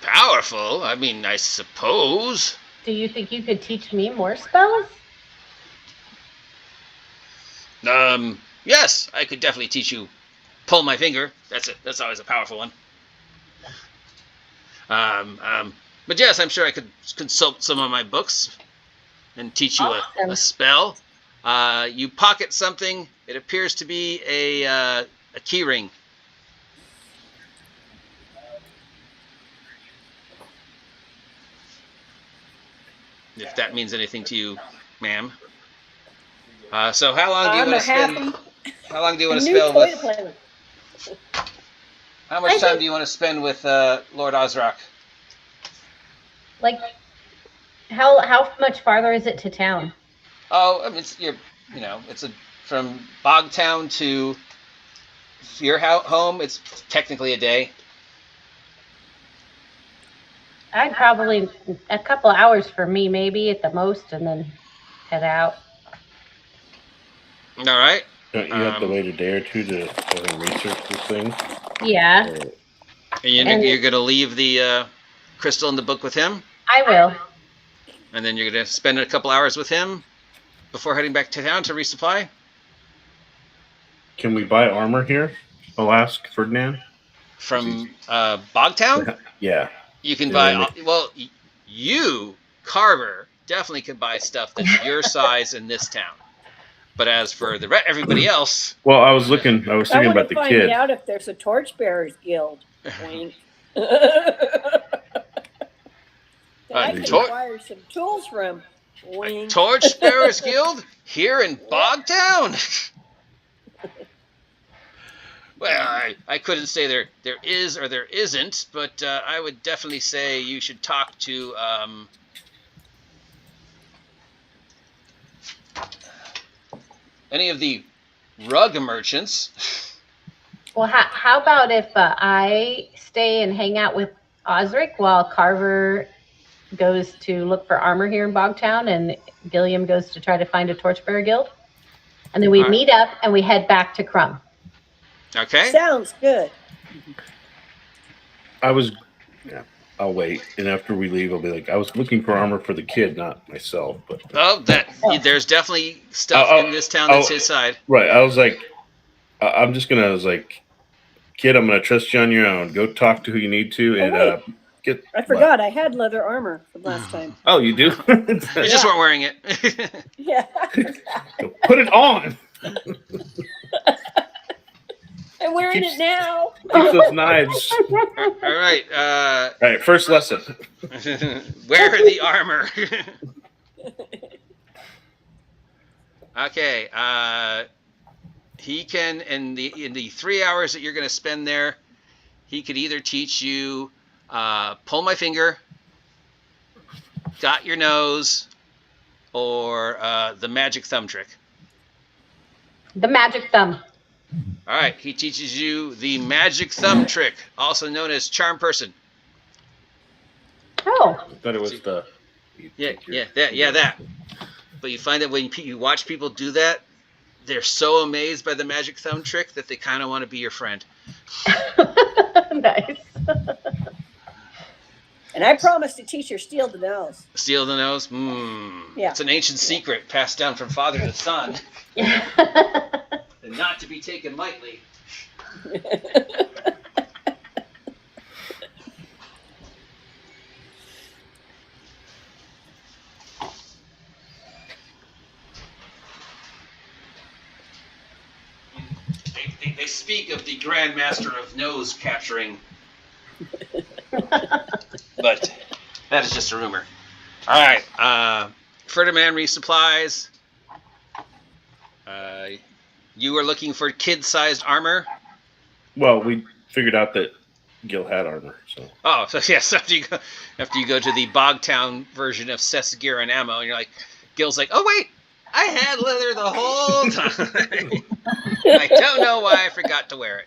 Powerful? I mean, I suppose. Do you think you could teach me more spells? Yes, I could definitely teach you. Pull my finger. That's it. That's always a powerful one. But yes, I'm sure I could consult some of my books and teach you Awesome. a spell. You pocket something. It appears to be a key ring. If that means anything to you, ma'am. So how long do you want to spend? How long do you want to spend with? How much time do you want to spend with Lord Ozrock? Like, how much farther is it to town? Oh, I mean, it's from Bogtown to your home. It's technically a day. I'd probably a couple hours for me, maybe at the most, and then head out. All right. Don't you have to wait a day or two to research this thing? Yeah, And you're going to leave the crystal in the book with him? I will. And then you're going to spend a couple hours with him before heading back to town to resupply? Can we buy armor here? I'll ask Ferdinand. From Bogtown? Yeah. You can buy... Well, you, Carver, definitely can buy stuff that's your size in this town. But as for everybody else... Well, I was thinking about the I want to kid. find out if there's a Torchbearers Guild. Wink. I can acquire some tools from. Wink. Torchbearers Guild here in Bogtown. Well, I couldn't say there is or there isn't, but I would definitely say you should talk to any of the rug merchants. Well, how about if I stay and hang out with Osric while Carver goes to look for armor here in Bogtown and Gilliam goes to try to find a Torchbearer Guild? And then we meet up and we head back to Crumb. Okay. Sounds good. I'll wait, and after we leave, I'll be like, I was looking for armor for the kid, not myself. But there's definitely stuff in this town that's his side. Right. I was like, I was like, kid, I'm gonna trust you on your own. Go talk to who you need to, and get. I forgot I had leather armor from last time. Oh, you do? You just weren't wearing it. Yeah. Put it on. I'm wearing it now. Keep those knives. All right. All right. First lesson. Wear the armor. Okay. He can in the 3 hours that you're going to spend there, he could either teach you pull my finger, got your nose, or the magic thumb trick. The magic thumb. All right, he teaches you the magic thumb trick, also known as charm person. Oh. I thought it was the. That. But you find that when you watch people do that, they're so amazed by the magic thumb trick that they kind of want to be your friend. Nice. And I promised to teach her steal the nose. Steal the nose? Yeah. It's an ancient secret passed down from father to son. And not to be taken lightly. They speak of the Grand Master of Nose capturing. But that is just a rumor. All right. Ferdinand resupplies. You were looking for kid-sized armor. Well, we figured out that Gil had armor. So. Oh, so yes. After you go to the Bogtown version of Seth's gear and ammo, and you're like, Gil's like, oh wait, I had leather the whole time. I don't know why I forgot to wear it.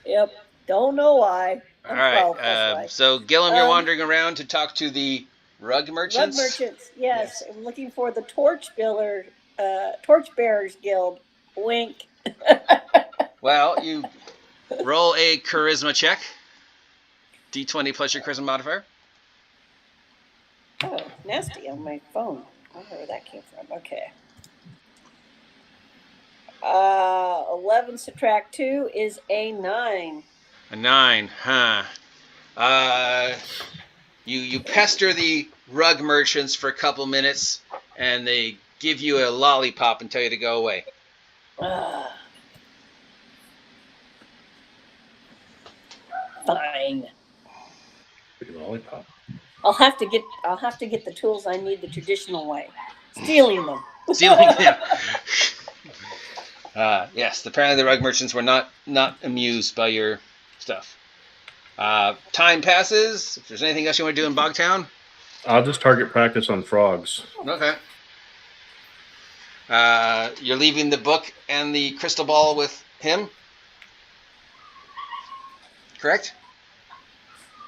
Yep. Don't know why. All right. So Gillum, you're wandering around to talk to the rug merchants. Rug merchants. Yes. I'm looking for the Torchbearers Guild. Wink. Well, you roll a charisma check. D20 plus your charisma modifier. Oh, nasty on my phone. I don't know where that came from. Okay. 11 subtract 2 is a 9. A 9, huh? You pester the rug merchants for a couple minutes, and they give you a lollipop and tell you to go away. Fine. Lollipop. I'll have to get the tools I need the traditional way. Stealing them. Stealing them. Yes, apparently the rug merchants were not amused by your stuff. Time passes. If there's anything else you want to do in Bogtown? I'll just target practice on frogs. Okay. You're leaving the book and the crystal ball with him? Correct?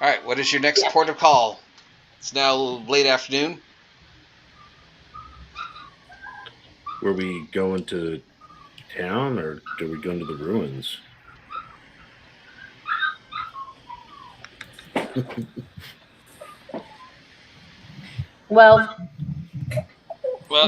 All right, what is your next port of call? It's now late afternoon. Were we going to town or do we go into the ruins? Well,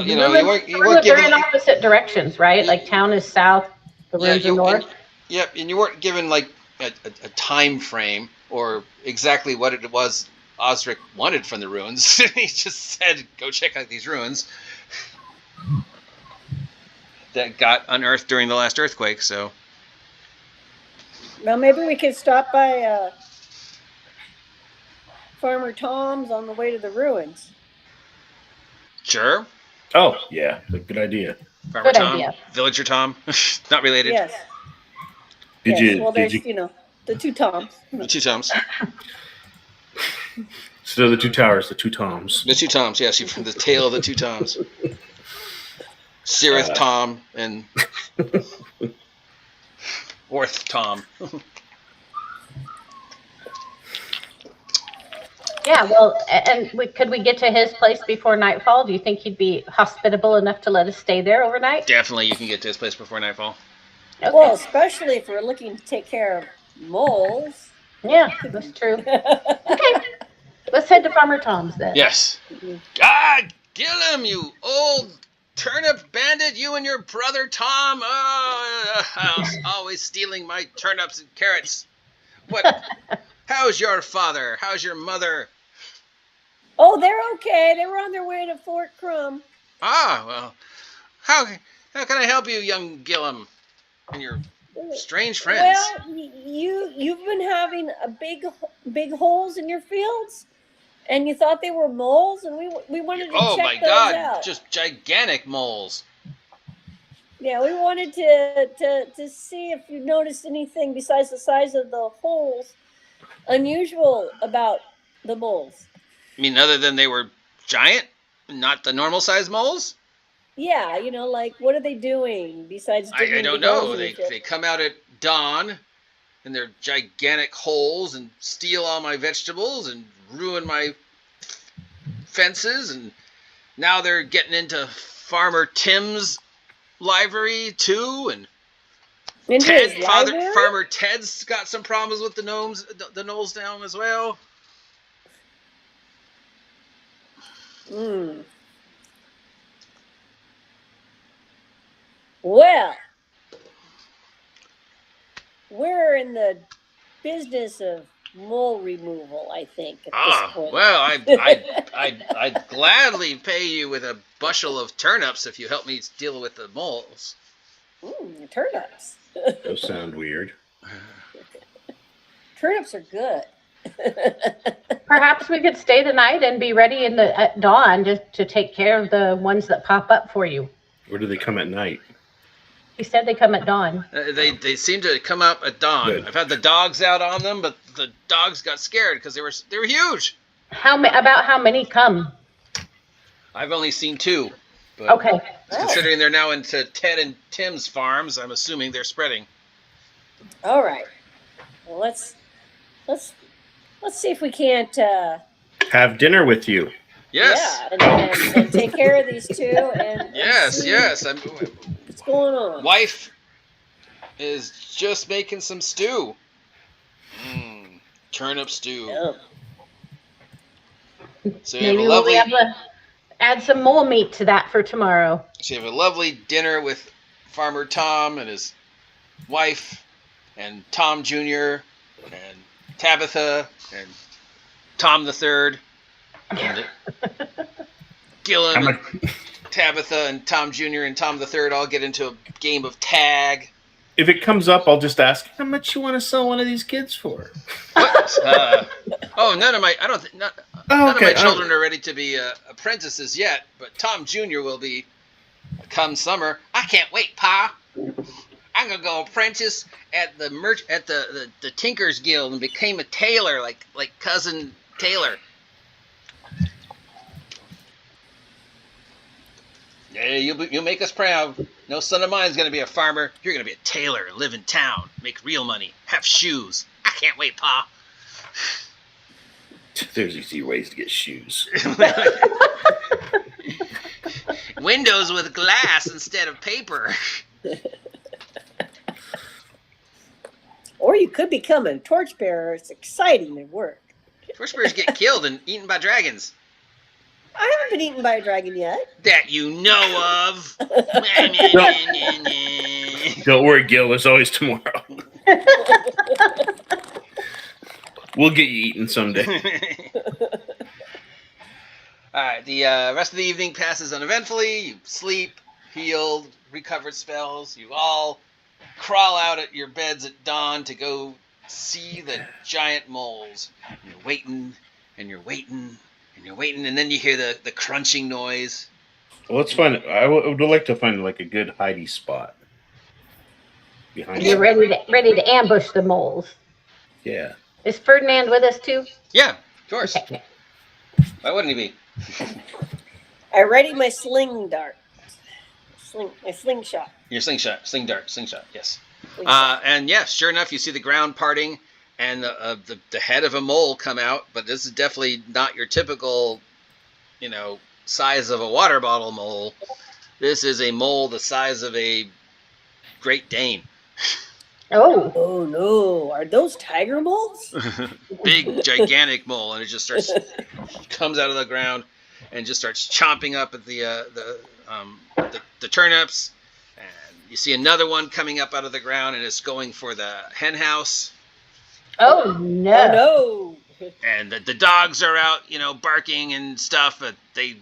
you know, you weren't they're given in opposite directions, right? Like town is south, the ruins are north. And you weren't given like a time frame or exactly what it was Osric wanted from the ruins. He just said, "Go check out these ruins." That got unearthed during the last earthquake. So, Well, maybe we could stop by Farmer Tom's on the way to the ruins. sure. Oh, yeah. Good idea. Farmer Good Tom, idea. Villager Tom, not related. Yes. Did you? Well, Did there's you? The two Toms. The two Toms. So the two towers, the two Toms. The two Toms. Yes, you from the tale of the two Toms. Sirith Tom and Orth Tom. Yeah, well, and could we get to his place before nightfall? Do you think he'd be hospitable enough to let us stay there overnight? Definitely, you can get to his place before nightfall. Okay. Well, especially if we're looking to take care of moles. Yeah, that's true. Okay, let's head to Farmer Tom's then. Yes. God, Gillum, you old turnip bandit! You and your brother Tom, always stealing my turnips and carrots. What? How's your father? How's your mother? Oh, they're okay. They were on their way to Fort Crum. Ah, well, how can I help you, young Gillum, and your strange friends? Well, you've been having a big holes in your fields, and you thought they were moles, and we wanted to check those out. Just gigantic moles. Yeah, we wanted to see if you noticed anything besides the size of the holes unusual about the moles. I mean, other than they were giant, not the normal size moles? Yeah, like what are they doing besides digging I don't big holes know. in the field? They come out at dawn in their gigantic holes and steal all my vegetables and ruin my fences, and now they're getting into Farmer Tim's library too, and Into his library? Farmer Ted's got some problems with the gnolls down as well. Well, we're in the business of mole removal, I think, at this point. Well, I'd gladly pay you with a bushel of turnips if you help me deal with the moles. Turnips. Those sound weird. Turnips are good. Perhaps we could stay the night and be ready at dawn to take care of the ones that pop up for you. Or do they come at night? He said they come at dawn. They seem to come up at dawn. Good. I've had the dogs out on them, but the dogs got scared because they were huge. About how many come? I've only seen 2. But Okay. considering they're now into Ted and Tim's farms, I'm assuming they're spreading. All right. Well, let's see if we can't. Have dinner with you. Yes. Yeah, and take care of these 2. And Yes. see Yes. what's going on? Wife is just making some stew. Turnip stew. Yeah. So Maybe we'll be able to add some mole meat to that for tomorrow. So you have a lovely dinner with Farmer Tom and his wife, and Tom Jr., and Tabitha, and Tom the Third. And Gillen, and Tabitha, and Tom Jr. and Tom the Third all get into a game of tag. If it comes up, I'll just ask, how much you want to sell one of these kids for? What? None of my children are ready to be apprentices yet, but Tom Jr. will be come summer. I can't wait, Pa. I'm gonna go apprentice at the Tinkers Guild and become a tailor like cousin Taylor. Yeah, you'll make us proud. No son of mine's gonna be a farmer. You're gonna be a tailor, live in town, make real money, have shoes. I can't wait, Pa. There's easy ways to get shoes. Windows with glass instead of paper. Or you could become a torchbearer. It's exciting at work. Torchbearers get killed and eaten by dragons. I haven't been eaten by a dragon yet. That you know of. Don't worry, Gil. There's always tomorrow. We'll get you eaten someday. All right. The rest of the evening passes uneventfully. You sleep, healed, recovered spells. You all crawl out at your beds at dawn to go see the giant moles. And you're waiting, and you're waiting, and you're waiting, and then you hear the crunching noise. Well, let's find. I would like to find like a good hidey spot behind. You're ready to ambush the moles. Yeah. Is Ferdinand with us too? Yeah, of course. Okay. Why wouldn't he be? I ready my sling dart. My slingshot. Your slingshot, slingshot, yes. Slingshot. And yeah, sure enough, you see the ground parting and the head of a mole come out, but this is definitely not your typical, size of a water bottle mole. This is a mole the size of a Great Dane. Oh no! Are those tiger moles? Big, gigantic mole, and it just comes out of the ground and just starts chomping up at the turnips. And you see another one coming up out of the ground, and it's going for the hen house. Oh no! Oh no! And the dogs are out, barking and stuff, but they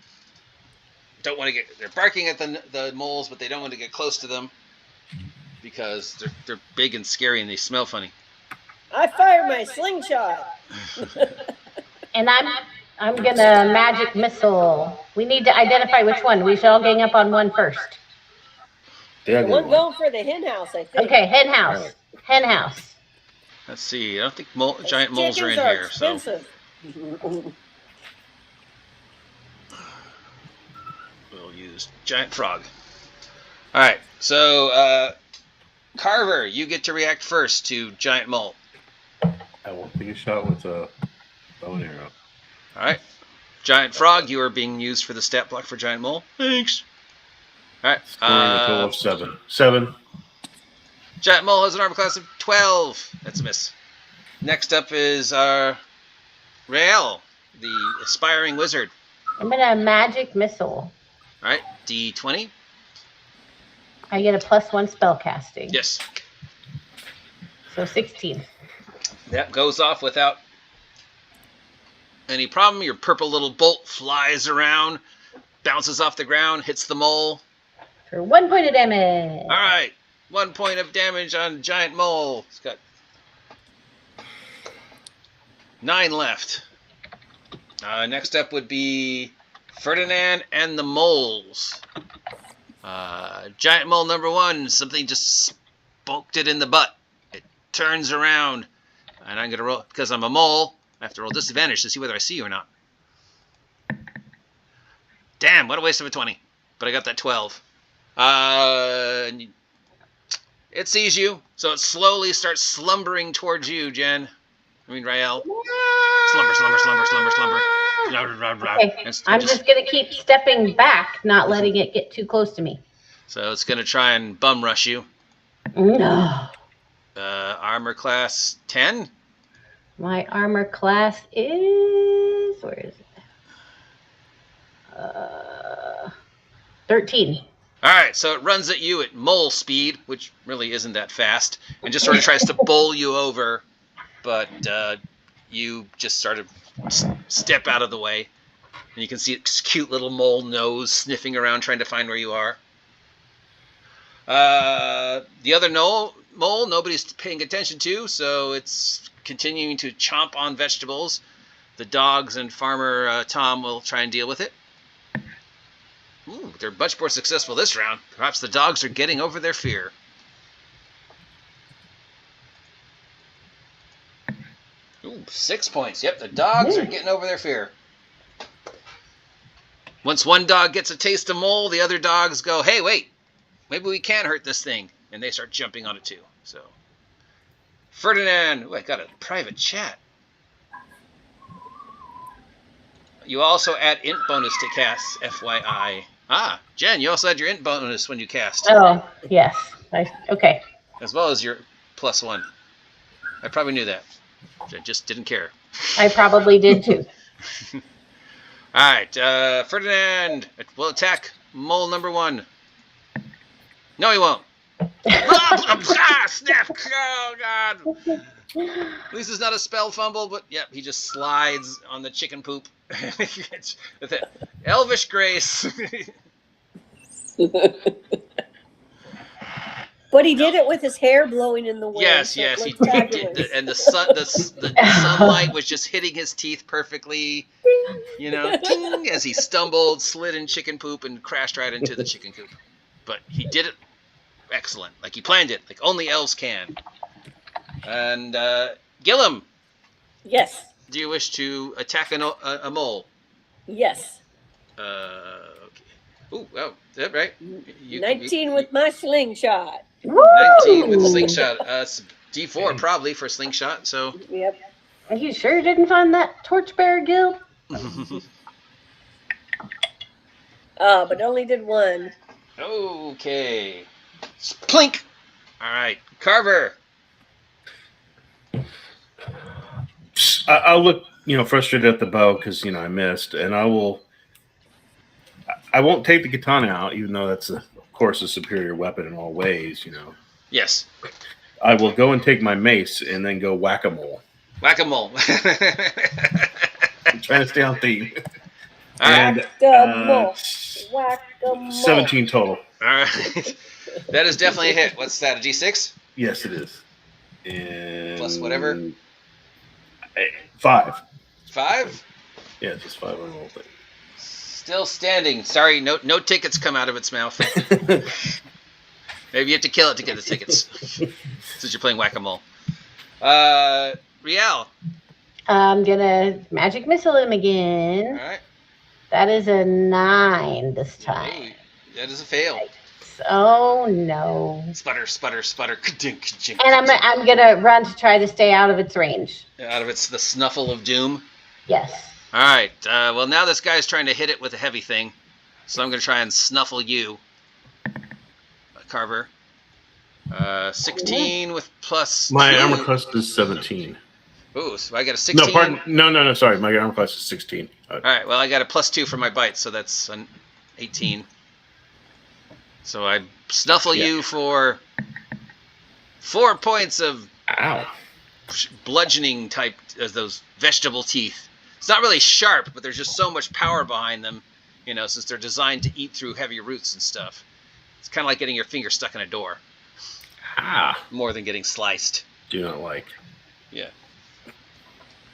don't want to get. They're barking at the moles, but they don't want to get close to them because they're big and scary and they smell funny. I fired my slingshot. And I'm gonna magic missile. We need to identify which one. We should all gang up on one first. The one going for the hen house, I think. Okay, hen house. Hen house. Let's see. I don't think giant moles are in Chickens here. expensive. We'll use is giant frog. All right, so Carver, you get to react first to giant mole. I will take a shot with a bow and arrow. All right, giant frog, you are being used for the stat block for giant mole. Thanks. All right, Scoring a total of 7. 7. Giant mole has an armor class of 12. That's a miss. Next up is Rael, the aspiring wizard. I'm gonna magic missile. All right, D20. I get a +1 spell casting. Yes. So 16. That goes off without any problem. Your purple little bolt flies around, bounces off the ground, hits the mole. For 1 point of damage. All right, 1 point of damage on giant mole. It's got 9 left. Next up would be Ferdinand and the moles. Giant mole number 1, something just spoked it in the butt. It turns around, and I'm going to roll, because I'm a mole, I have to roll disadvantage to see whether I see you or not. Damn, what a waste of a 20. But I got that 12. It sees you, so it slowly starts slumbering towards you, Rael. Slumber. Okay. I'm just going to keep stepping back, not letting it get too close to me. So it's going to try and bum rush you. No. Armor class 10. My armor class is... Where is it? 13. All right, so it runs at you at mole speed, which really isn't that fast, and just sort of tries to bowl you over, but you just sort of step out of the way, and you can see its cute little mole nose sniffing around trying to find where you are. The other mole nobody's paying attention to, so it's continuing to chomp on vegetables. The dogs and Farmer Tom will try and deal with it. Ooh, they're much more successful this round. Perhaps the dogs are getting over their fear. Ooh, 6 points. Yep, the dogs are getting over their fear. Once one dog gets a taste of mole, the other dogs go, hey, wait, maybe we can hurt this thing. And they start jumping on it too. So, Ferdinand, ooh, I got a private chat. You also add int bonus to casts, FYI. Jen, you also had your int bonus when you cast. Oh, yes. Okay. As well as your +1. I probably knew that. I just didn't care. I probably did too. All right, Ferdinand will attack mole number 1. No, he won't. Snap! Oh, God. At least it's not a spell fumble, but yep, he just slides on the chicken poop. With it. Elvish grace. But he did it with his hair blowing in the wind. Yes, so yes, it he looked did. fabulous. And the sunlight was just hitting his teeth perfectly, ting, as he stumbled, slid in chicken poop, and crashed right into the chicken coop. But he did it excellent, like he planned it, like only elves can. And Gillum, Yes. do you wish to attack a mole? Yes. Okay. Ooh, oh, is that right? 19 with my slingshot. 19 with slingshot. D4 probably for slingshot. So. Yep. Are you sure you didn't find that torchbearer guild? But only did 1. Okay. Splink. All right, Carver. I'll look, frustrated at the bow because I missed, and I won't take the katana out, even though that's of course a superior weapon in all ways. Yes. I will go and take my mace and then go whack-a-mole. Whack-a-mole. I'm trying to stay on theme. All right. And Whack-a-mole. 17 total. All right. That is definitely a hit. What's that? A D6? Yes, it is. And Plus whatever. 5. 5? Yeah, just 5 on the whole thing. Still standing. Sorry, no tickets come out of its mouth. Maybe you have to kill it to get the tickets. Since you're playing whack-a-mole. Riel. I'm gonna magic missile him again. All right. That is a 9 this time. That is a fail. Oh no! Sputter, sputter, sputter. Ka-dink, ka-dink, And ka-dink. I'm gonna run to try to stay out of its range. Out of its the snuffle of doom. Yes. All right. Well, now this guy's trying to hit it with a heavy thing, so I'm going to try and snuffle you, Carver. 16 with plus. My 2. armor class is 17. Ooh, so I got a 16. No, pardon. No. Sorry, my armor class is 16. All right. Well, I got a plus 2 for my bite, so that's an 18. So I snuffle you for 4 points of Ow. bludgeoning type as those vegetable teeth. It's not really sharp, but there's just so much power behind them, since they're designed to eat through heavy roots and stuff. It's kind of like getting your finger stuck in a door. Ah. More than getting sliced. Do not like. Yeah.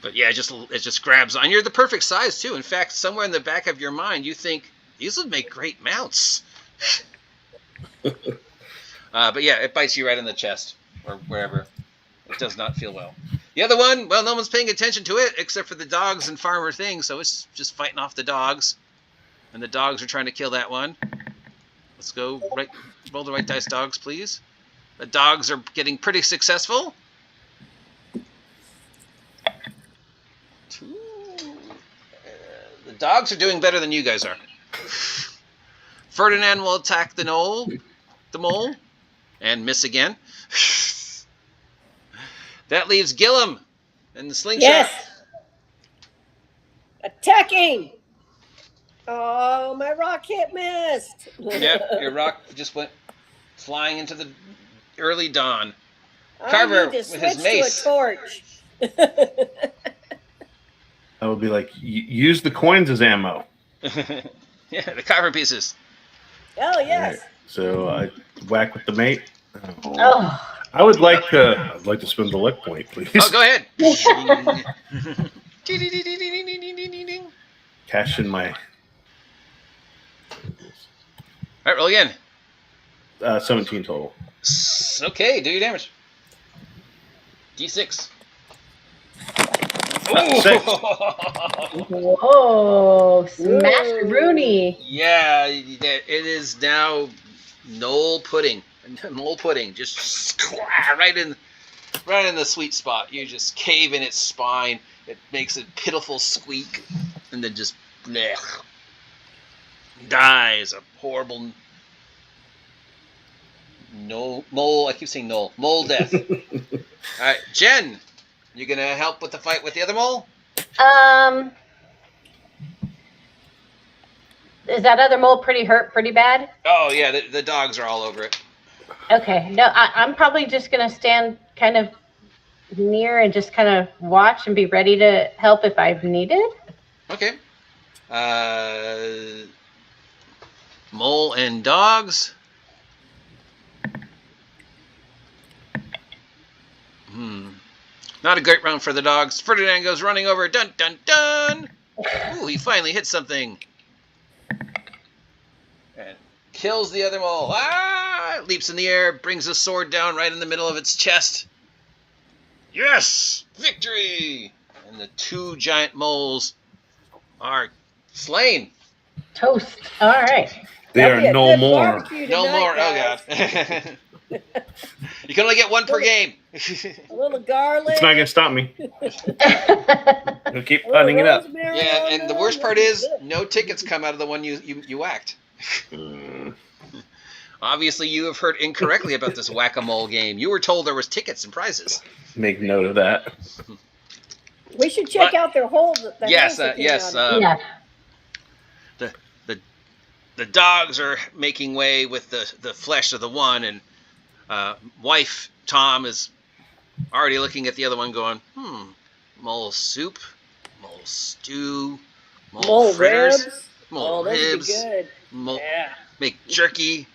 But yeah, it just grabs on. You're the perfect size too. In fact, somewhere in the back of your mind, you think these would make great mounts. But yeah, it bites you right in the chest or wherever. It does not feel well. The other one, well, no one's paying attention to it except for the dogs and Farmer Thing, so it's just fighting off the dogs. And the dogs are trying to kill that one. Let's go. Roll the right dice, dogs, please. The dogs are getting pretty successful. 2. The dogs are doing better than you guys are. Ferdinand will attack the mole, and miss again. That leaves Gillum and the slingshot. Yes. Attacking. Oh, my rock hit missed. Yep, your rock just went flying into the early dawn. I Carver need to with switch his mace. to a torch. That would be like use the coins as ammo. Yeah, the Carver pieces. Oh yes. Right. So I whack with the mate. Oh. I would like to spend the luck point, please. Oh, go ahead. Cash in my. All right, roll again. 17 total. Okay, do your damage. D6. 6. Whoa! Smash Rooney. Yeah, it is now Knoll pudding. Mole pudding, just right in the sweet spot. You just cave in its spine. It makes a pitiful squeak, and then just dies a horrible mole. I keep saying Knoll. Mole death. All right, Jen, you gonna help with the fight with the other mole? Is that other mole pretty bad? Oh yeah, the dogs are all over it. Okay. No, I'm probably just gonna stand kind of near and just kind of watch and be ready to help if I've needed. Okay. Mole and dogs. Not a great round for the dogs. Ferdinand goes running over. Dun, dun, dun. Ooh, he finally hit something. And kills the other mole. Ah! Leaps in the air, brings a sword down right in the middle of its chest. Yes! Victory! And the 2 giant moles are slain. Toast. All right. They That'll be are a no good more. barbecue No tonight, more. guys. Oh, God. You can only get 1 per game. A little garlic. It's not gonna stop me. I'll keep a little hunting it up. rosemary Yeah, on and the there. worst part That'll is be good. no tickets come out of the one you whacked. Obviously, you have heard incorrectly about this whack-a-mole game. You were told there was tickets and prizes. Make note of that. We should check out their holes. Yes, that came yes. out of. Yeah. The dogs are making way with the flesh of the one, and wife Tom is already looking at the other one, going, mole soup, mole stew, Mole fritters, ribs. mole Those would be ribs, good. mole, Yeah. make jerky.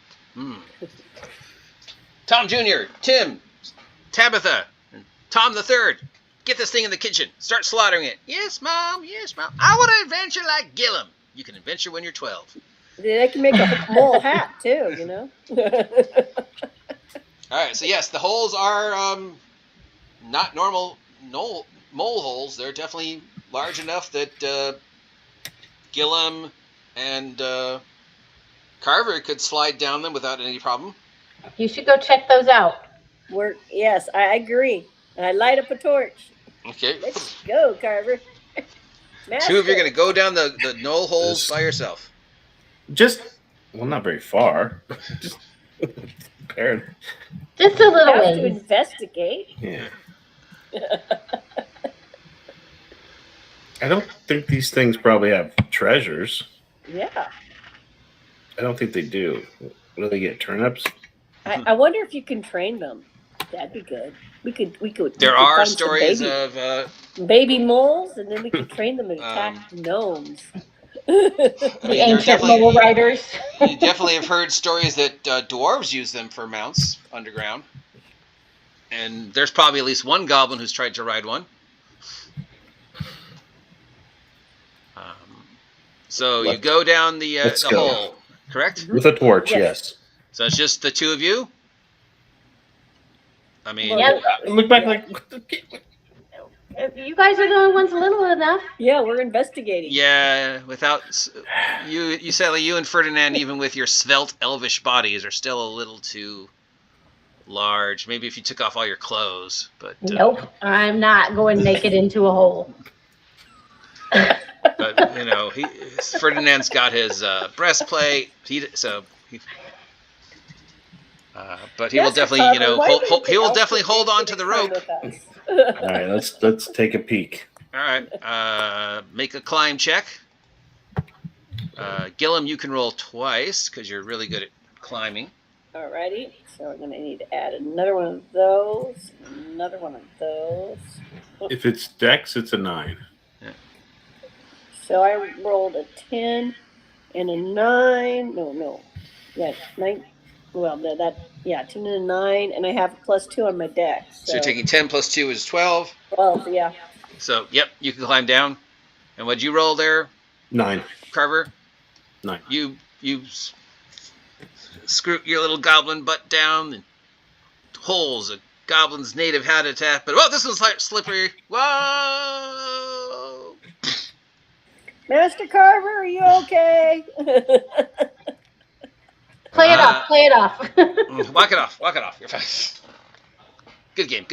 Tom Jr., Tim, Tabitha, and Tom the Third. Get this thing in the kitchen. Start slaughtering it. Yes, Mom. Yes, Mom. I want to adventure like Gillum. You can adventure when you're 12. They can make a mole hat too, you know. All right. So yes, the holes are not normal mole holes. They're definitely large enough that Gillum and Carver could slide down them without any problem. You should go check those out. Yes, I agree. And I light up a torch. Okay. Let's go, Carver. Two of you are Master. going to go down the knoll holes by yourself. Not very far. Just paired. Just a little Have to ways. investigate. Yeah. I don't think these things probably have treasures. Yeah. I don't think they do. What do they get? Turnips? I wonder if you can train them. That'd be good. We could. There are stories of baby moles, and then we could train them to attack gnomes. The ancient mole riders. You definitely have heard stories that dwarves use them for mounts underground. And there's probably at least one goblin who's tried to ride one. So you go down the hole, correct? With a torch, yes. So it's just the two of you? I mean... Yep. Look back like... You guys are the only ones little enough. Yeah, we're investigating. Yeah, without... You sadly, you and Ferdinand, even with your svelte elvish bodies, are still a little too large. Maybe if you took off all your clothes, but... Nope, I'm not going naked into a hole. But, Ferdinand's got his breastplate, but he will definitely, he will definitely hold on to the rope. All right, let's take a peek. All right, make a climb check. Gillum, you can roll twice because you're really good at climbing. Alrighty, so we're going to need to add another one of those, another one of those. If it's Dex, it's a 9. So I rolled a 10 and a 9. No. Yeah, 9. Well, 10 and a 9, and I have a +2 on my dex. So you're taking 10 plus 2 is 12. 12, yeah. So, yep, you can climb down. And what'd you roll there, 9. Carver? 9. You screw your little goblin butt down. And holes, a goblin's native habitat. But, this one's slippery. Whoa! Master Carver, are you okay? Play it off. Walk it off. You're fine. Good game.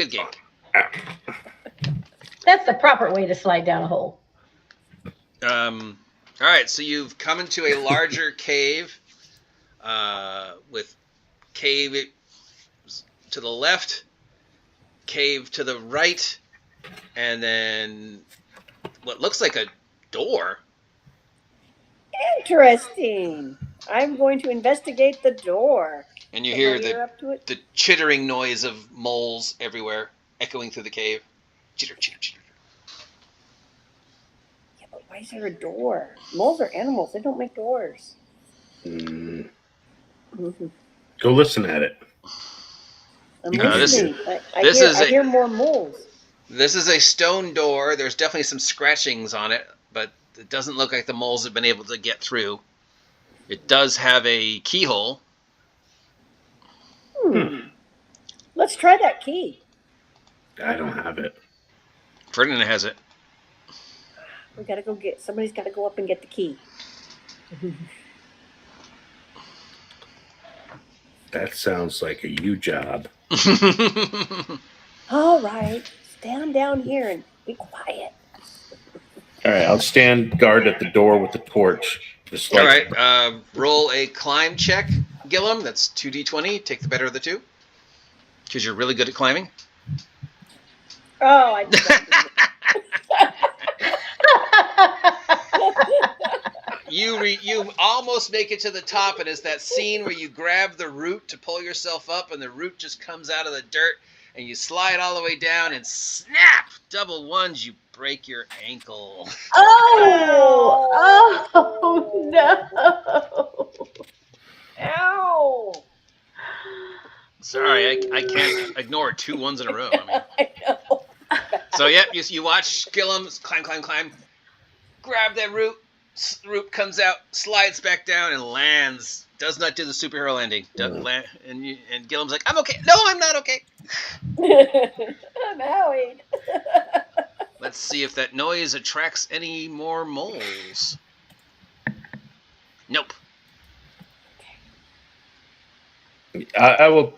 That's the proper way to slide down a hole. All right, so you've come into a larger cave with cave to the left, cave to the right, and then what looks like a door. Interesting. I'm going to investigate the door. And you hear the chittering noise of moles everywhere, echoing through the cave. Chitter, chitter, chitter. Yeah, but why is there a door? Moles are animals. They don't make doors. Mm-hmm. Go listen at it. I'm listening. I hear more moles. This is a stone door. There's definitely some scratchings on it, but it doesn't look like the moles have been able to get through. It does have a keyhole. Let's try that key. I don't have it. Ferdinand has it. We gotta go somebody's gotta go up and get the key. That sounds like a you job. All right, stand down here and be quiet. All right, I'll stand guard at the door with the torch. All right, roll a climb check, Gillum. That's 2d20. Take the better of the two, because you're really good at climbing. Oh, I did You almost make it to the top, and it's that scene where you grab the root to pull yourself up, and the root just comes out of the dirt, and you slide all the way down, and snap! Double ones, you break your ankle. Oh no! Ow! Sorry, I can't ignore 2 ones in a row. I know. So, yeah, you watch Gillum climb, grab that root. Root comes out, slides back down, and lands. Does not do the superhero landing. And Gillum's like, I'm okay. No, I'm not okay. I'm Howie. Let's see if that noise attracts any more moles. Nope. I will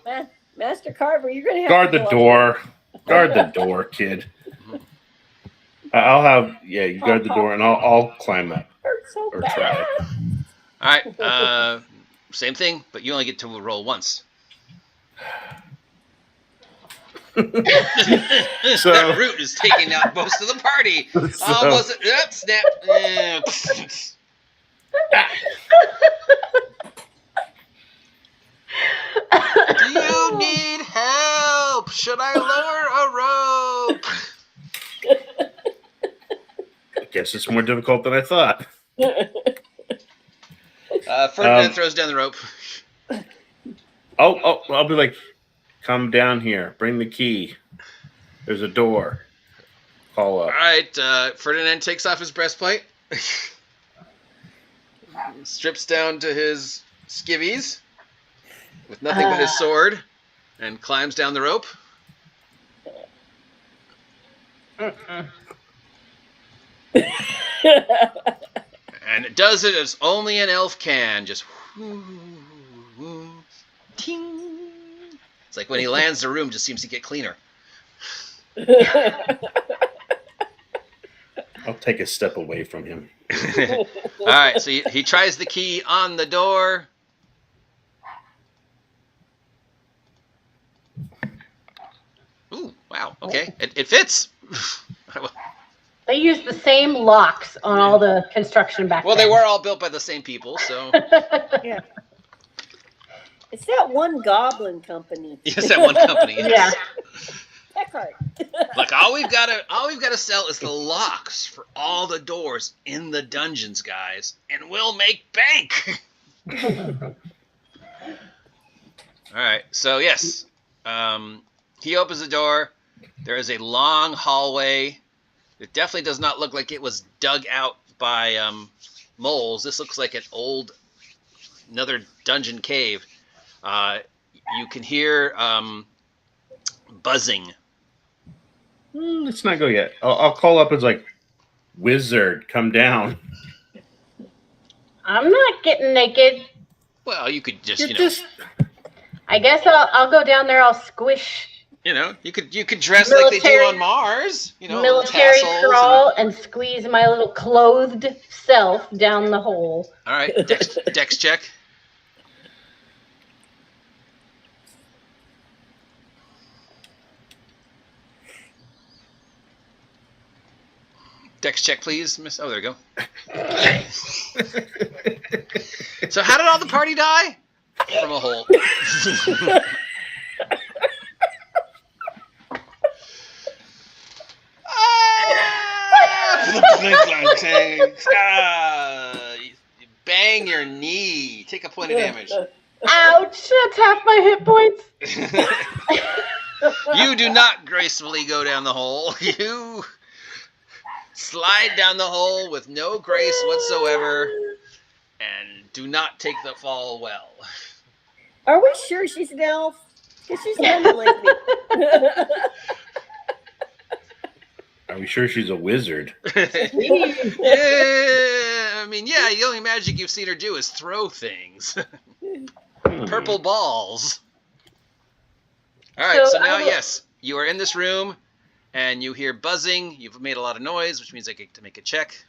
Master Carver, you're going to have guard to the go door. Guard the door, kid. I'll have you guard the door, and I'll climb up Hurts so or bad. try. All right. Same thing, but you only get to roll once. That root is taking out most of the party. Was it? Yep, snap. Do you need help? Should I lower a rope? I guess it's more difficult than I thought. Ferdinand throws down the rope. I'll be like, come down here. Bring the key. There's a door. Call up. All right. Ferdinand takes off his breastplate, strips down to his skivvies with nothing but his sword, and climbs down the rope. And it does it as only an elf can. Just ting. It's like when he lands, the room just seems to get cleaner. I'll take a step away from him. All right, so he tries the key on the door. Ooh, wow, okay. It fits. They use the same locks on all the construction back Well, then. they were all built by the same people, so. Yeah. It's that one goblin company. Yes, that one company. Yeah. Eckhart. Look, all we've got to sell is the locks for all the doors in the dungeons, guys, and we'll make bank. All right, so yes, he opens the door. There is a long hallway. It definitely does not look like it was dug out by moles. This looks like another dungeon cave. You can hear buzzing. Let's not go yet. I'll call up. It's like, wizard, come down. I'm not getting naked. Well, you could just, I guess I'll go down there. I'll squish. You could dress like they do on Mars. Military crawl and squeeze my little clothed self down the hole. All right, dex check. Dex check, please, Miss. Oh, there we go. So, how did all the party die? From a hole. Bang your knee. Take a point of damage. Ouch! That's half my hit points. You do not gracefully go down the hole. You slide down the hole with no grace whatsoever and do not take the fall well. Are we sure she's an elf? Because she's sounding like me. Are we sure she's a wizard? Yeah, I mean, yeah, the only magic you've seen her do is throw things. Purple balls. All right, so now, yes, you are in this room, and you hear buzzing. You've made a lot of noise, which means I get to make a check.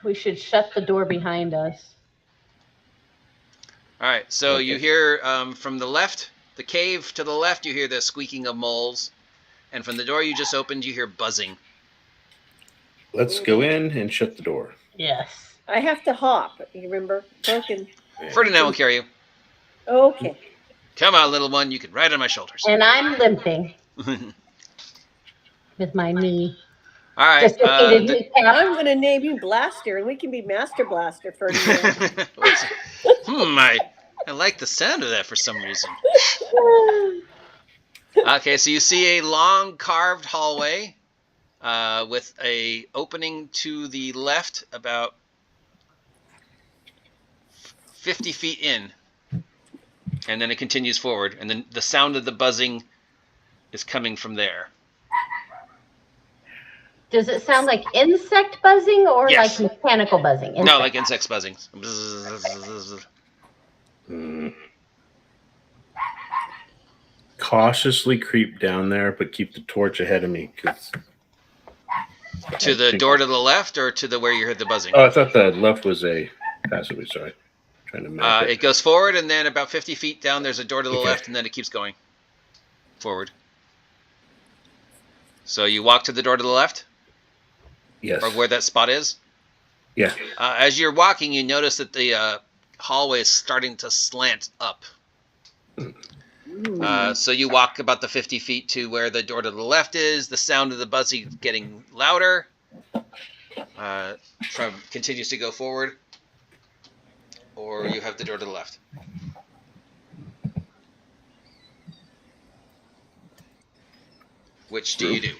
We should shut the door behind us. All right, so Okay. you hear from the left, the cave to the left, you hear the squeaking of moles. And from the door you just opened, you hear buzzing. Let's go in and shut the door. Yes. I have to hop. You remember? Broken. Ferdinand will carry you. Okay. Come on, little one. You can ride on my shoulders. And I'm limping with my knee. All right. Dislocated kneecap. I'm going to name you Blaster, and we can be Master Blaster for I like the sound of that for some reason. Okay, so you see a long carved hallway with a opening to the left about 50 feet in. And then it continues forward. And then the sound of the buzzing is coming from there. Does it sound like insect buzzing or Yes. like mechanical buzzing? No, like insects buzzing. cautiously creep down there, but keep the torch ahead of me. To the door to the left, or to the where you heard the buzzing? Oh, I thought the left was a passageway. Sorry, trying to map it goes forward, and then about 50 feet down, there's a door to the Okay. left, and then it keeps going forward. So you walk to the door to the left, Yes. or where that spot is. Yeah. As you're walking, you notice that the hallway is starting to slant up. So you walk about the 50 feet to where the door to the left is. The sound of the buzzing getting louder. Continues to go forward. Or you have the door to the left. Which do you do?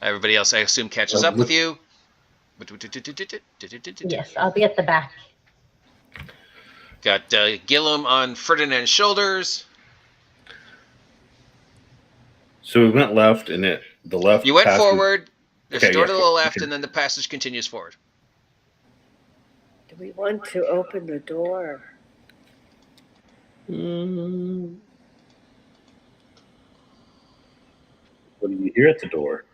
Everybody else, I assume, catches up with you. Yes, I'll be at the back. Got Gillum on Ferdinand's shoulders. So we went left, and the left. You went passage- forward. There's a door to the left, Okay. and then the passage continues forward. Do we want to open the door? What do you hear at the door?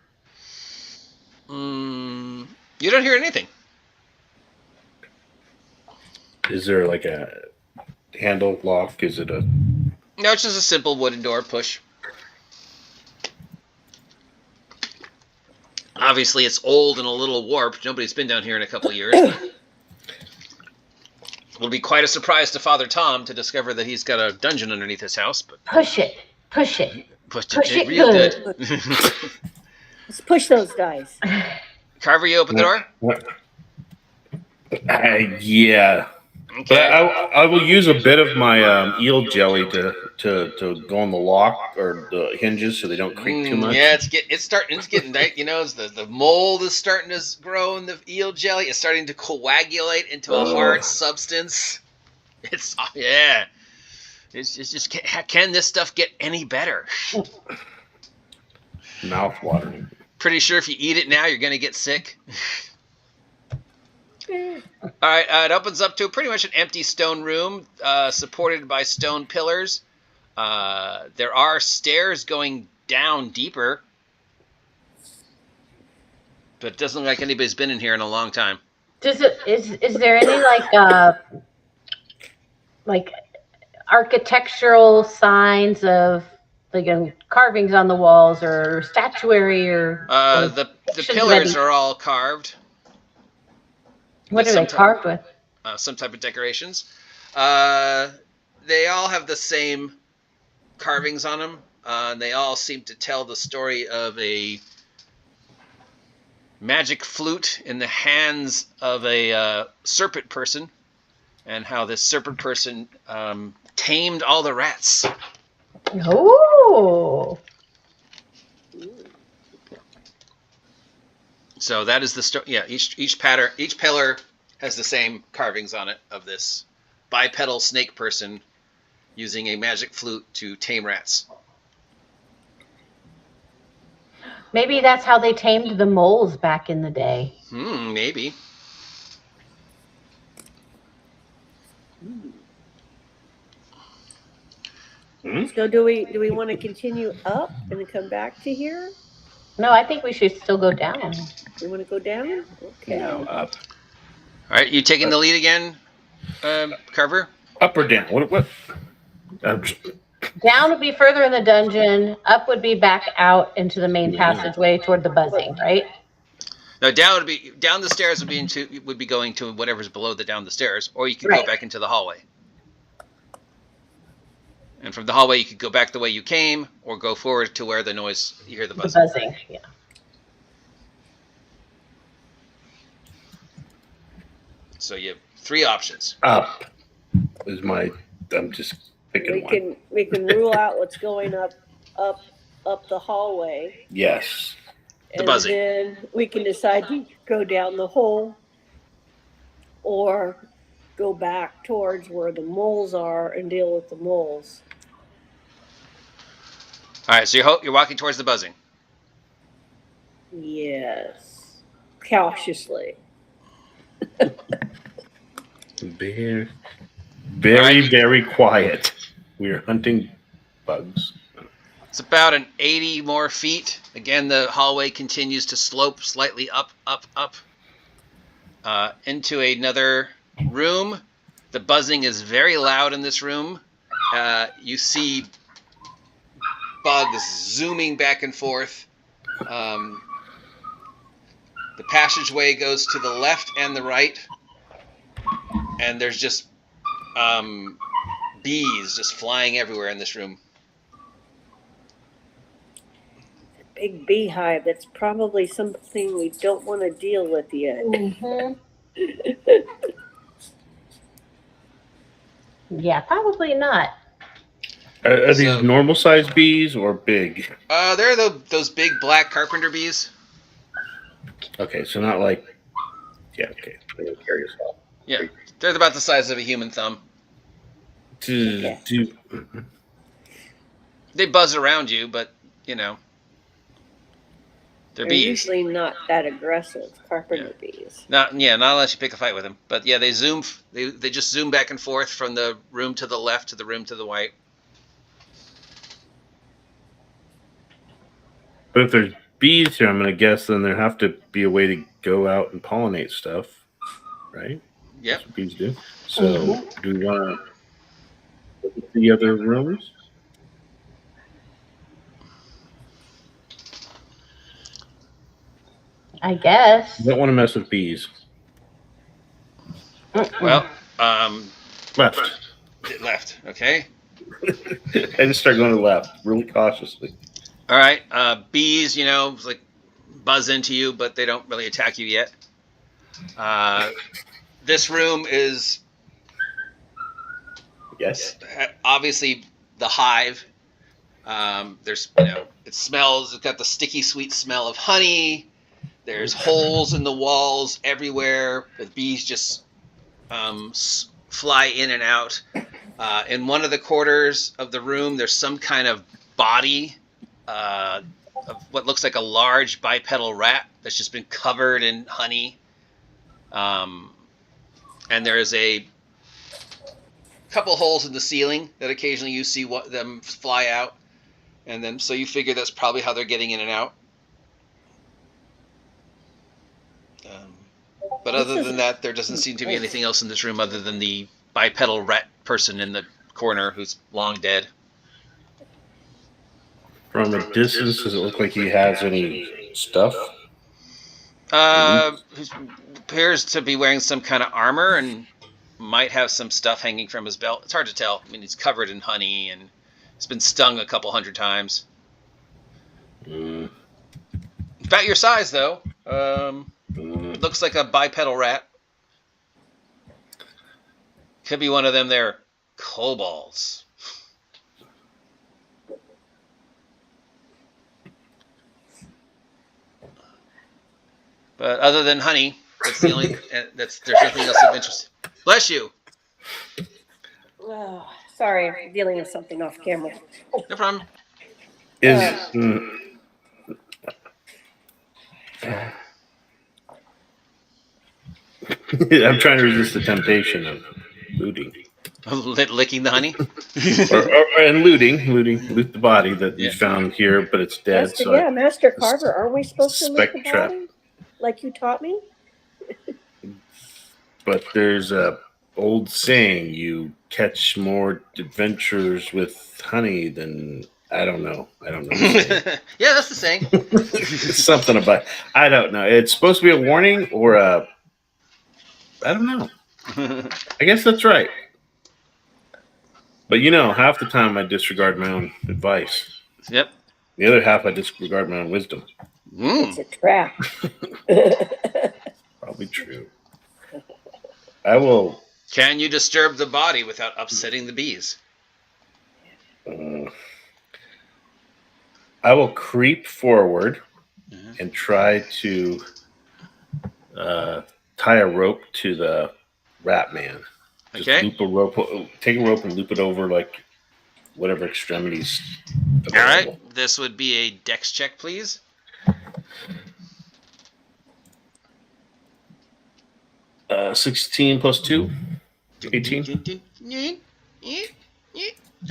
You don't hear anything. Is there like a handle lock? Is it a? No, it's just a simple wooden door push. Obviously, it's old and a little warped. Nobody's been down here in a couple of years. It'll be quite a surprise to Father Tom to discover that he's got a dungeon underneath his house. But Push it. Push it. pushed Push it it real good. good. Let's push those dice. Carver, you open the door? What? Yeah. But Okay. I will use a bit of my eel jelly to go on the lock or the hinges so they don't creak too much. Yeah, it's getting nice. You know, as the mold is starting to grow in the eel jelly. It's starting to coagulate into a hard substance. It's just can this stuff get any better? Mouth watering. Pretty sure if you eat it now, you're gonna get sick. All right, it opens up to pretty much an empty stone room, supported by stone pillars. There are stairs going down deeper, but it doesn't look like anybody's been in here in a long time. Is there any like architectural signs of carvings on the walls or statuary or The pillars are all carved. what are they carved with? Some type of decorations. They all have the same carvings on them. And they all seem to tell the story of a magic flute in the hands of a serpent person, and how this serpent person tamed all the rats. Oh. So that is the story. Yeah, each pillar has the same carvings on it of this bipedal snake person using a magic flute to tame rats. Maybe that's how they tamed the moles back in the day. Maybe. So do we want to continue up and then come back to here? No, I think we should still go down. You want to go down? Okay. No, up. All right, you taking the lead again, Carver? Up or down? What? Down would be further in the dungeon. Up would be back out into the main passageway toward the buzzing, right? No, down the stairs would be going to whatever's below down the stairs, or you could go back into the hallway. And from the hallway, you could go back the way you came, or go forward to where you hear the buzzing. The buzzing, yeah. So you have 3 options. Up is I'm just picking one. We can rule out what's going up the hallway. Yes. The buzzing. And then we can decide to go down the hole or go back towards where the moles are and deal with the moles. All right, so you're walking towards the buzzing. Yes. Cautiously. Very, very, very quiet. We are hunting bugs. It's about an 80 more feet. Again, the hallway continues to slope slightly up, into another room. The buzzing is very loud in this room. You see bugs zooming back and forth. The passageway goes to the left and the right, and there's just bees just flying everywhere in this room. Big beehive. That's probably something we don't want to deal with yet. Mhm. Yeah, probably not. Are these normal sized bees or big? They're those big black carpenter bees. Okay, so not like, yeah, okay. Curious. Yeah, they're about the size of a human thumb. Okay. They buzz around you, but they're bees. Usually not that aggressive, carpenter bees. Not unless you pick a fight with them. But yeah, they zoom. They just zoom back and forth from the room to the left to the room to the right. But if there's bees here, I'm going to guess then there have to be a way to go out and pollinate stuff, right? Yep. That's what bees do. So do we want to look at the other rooms? I guess. You don't want to mess with bees. Well, Left. Okay. I just start going to the left really cautiously. All right. Bees, like buzz into you, but they don't really attack you yet. This room is obviously the hive. There's it smells. It's got the sticky sweet smell of honey. There's holes in the walls everywhere. The bees just fly in and out. In one of the quarters of the room, there's some kind of body of what looks like a large bipedal rat that's just been covered in honey. And there's a couple holes in the ceiling that occasionally you see them fly out. And then, so you figure that's probably how they're getting in and out. But other than that, there doesn't seem to be anything else in this room other than the bipedal rat person in the corner who's long dead. From a distance, does it look like he has any stuff? He appears to be wearing some kind of armor and might have some stuff hanging from his belt. It's hard to tell. I mean, he's covered in honey and he's been stung a couple hundred times. About your size, though. Looks like a bipedal rat. Could be one of them there kobolds. But other than honey, that's the only. There's nothing else of interest. Bless you. Oh, sorry, I'm dealing with something off camera. No problem. I'm trying to resist the temptation of looting. Licking the honey? and loot the body that you found here, but it's dead. Master Carver, aren't we supposed to loot the trap. body? Like you taught me? But there's a old saying, you catch more adventures with honey than... I don't know. Yeah, that's the saying. Something about... I don't know. It's supposed to be a warning or a... I don't know. I guess that's right. But half the time I disregard my own advice. Yep. The other half I disregard my own wisdom. It's a trap. Probably true. I will... Can you disturb the body without upsetting the bees? I will creep forward and try to tie a rope to the rat man. Just take a rope and loop it over like whatever extremities. All right. This would be a dex check, please. 16 plus 2, 18.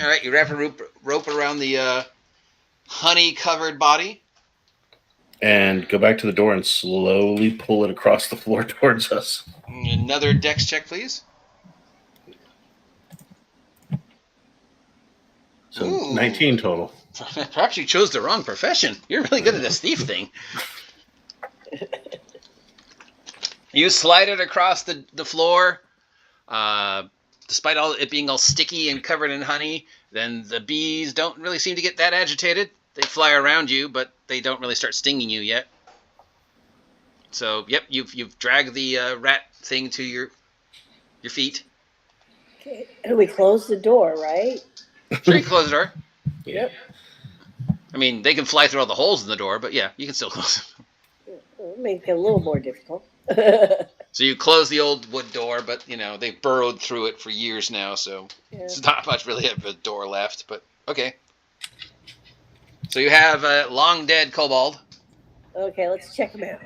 All right, you wrap a rope around the honey-covered body. And go back to the door and slowly pull it across the floor towards us. Another dex check, please. So Ooh. 19 total. Perhaps you chose the wrong profession. You're really good at this thief thing. You slide it across the floor. Despite it being all sticky and covered in honey, then the bees don't really seem to get that agitated. They fly around you, but they don't really start stinging you yet. So, yep, you've dragged the rat thing to your feet. Okay. And we close the door, right? Sure, you can close the door. Yeah. I mean, they can fly through all the holes in the door, but yeah, you can still close it. It'll make it a little more difficult. So you close the old wood door, but, they've burrowed through it for years now, so It's not much really of a door left, but okay. So you have a long-dead kobold. Okay, let's check them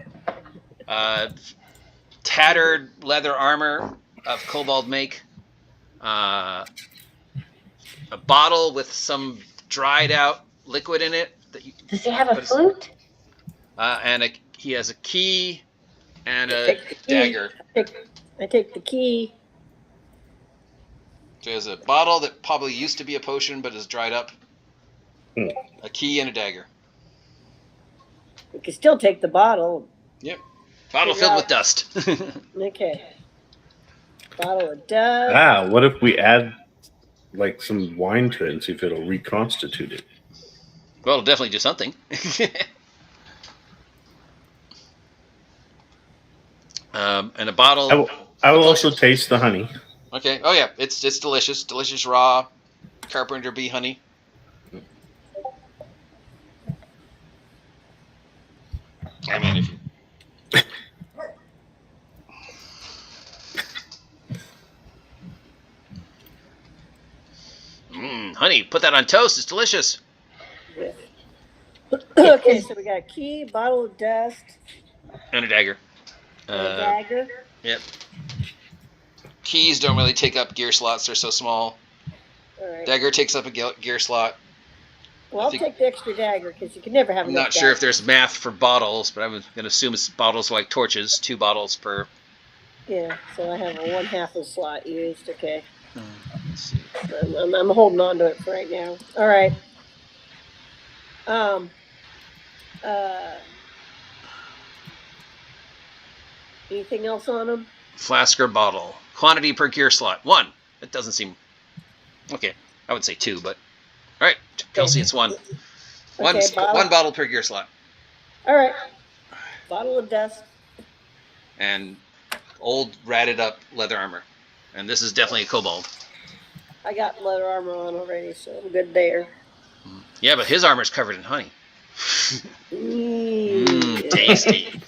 out. Tattered leather armor of kobold make. A bottle with some dried out liquid in it. Does he have a flute? And he has a key and a dagger. I take the key. So he has a bottle that probably used to be a potion but is dried up. A key and a dagger. We can still take the bottle. Yep. Bottle filled with dust. Okay. Bottle of dust. What if we add like some wine to it and see if it'll reconstitute it? Well, it'll definitely do something. And a bottle. I will also taste the honey. Okay. Oh yeah, it's delicious. Delicious raw carpenter bee honey. I mean, if you... honey, put that on toast. It's delicious. Yeah. Okay, so we got a key, bottle of dust, and a dagger. A dagger. Yep. Keys don't really take up gear slots. They're so small. All right. Dagger takes up a gear slot. Well, I'll take the extra dagger because you can never have enough. I'm not sure if there's math for bottles, but I'm going to assume it's bottles like torches, 2 bottles per. Yeah, so I have a 1/2 a slot used. Okay. Let's see. I'm holding on to it for right now. All right. Anything else on them? Flask or bottle. Quantity per gear slot. 1. It doesn't seem... Okay, I would say 2, but... All right, Kelsey, it's 1. Okay, one bottle per gear slot. All right. Bottle of dust. And old ratted up leather armor. And this is definitely a kobold. I got leather armor on already, so I'm good there. Yeah, but his armor's covered in honey. Tasty.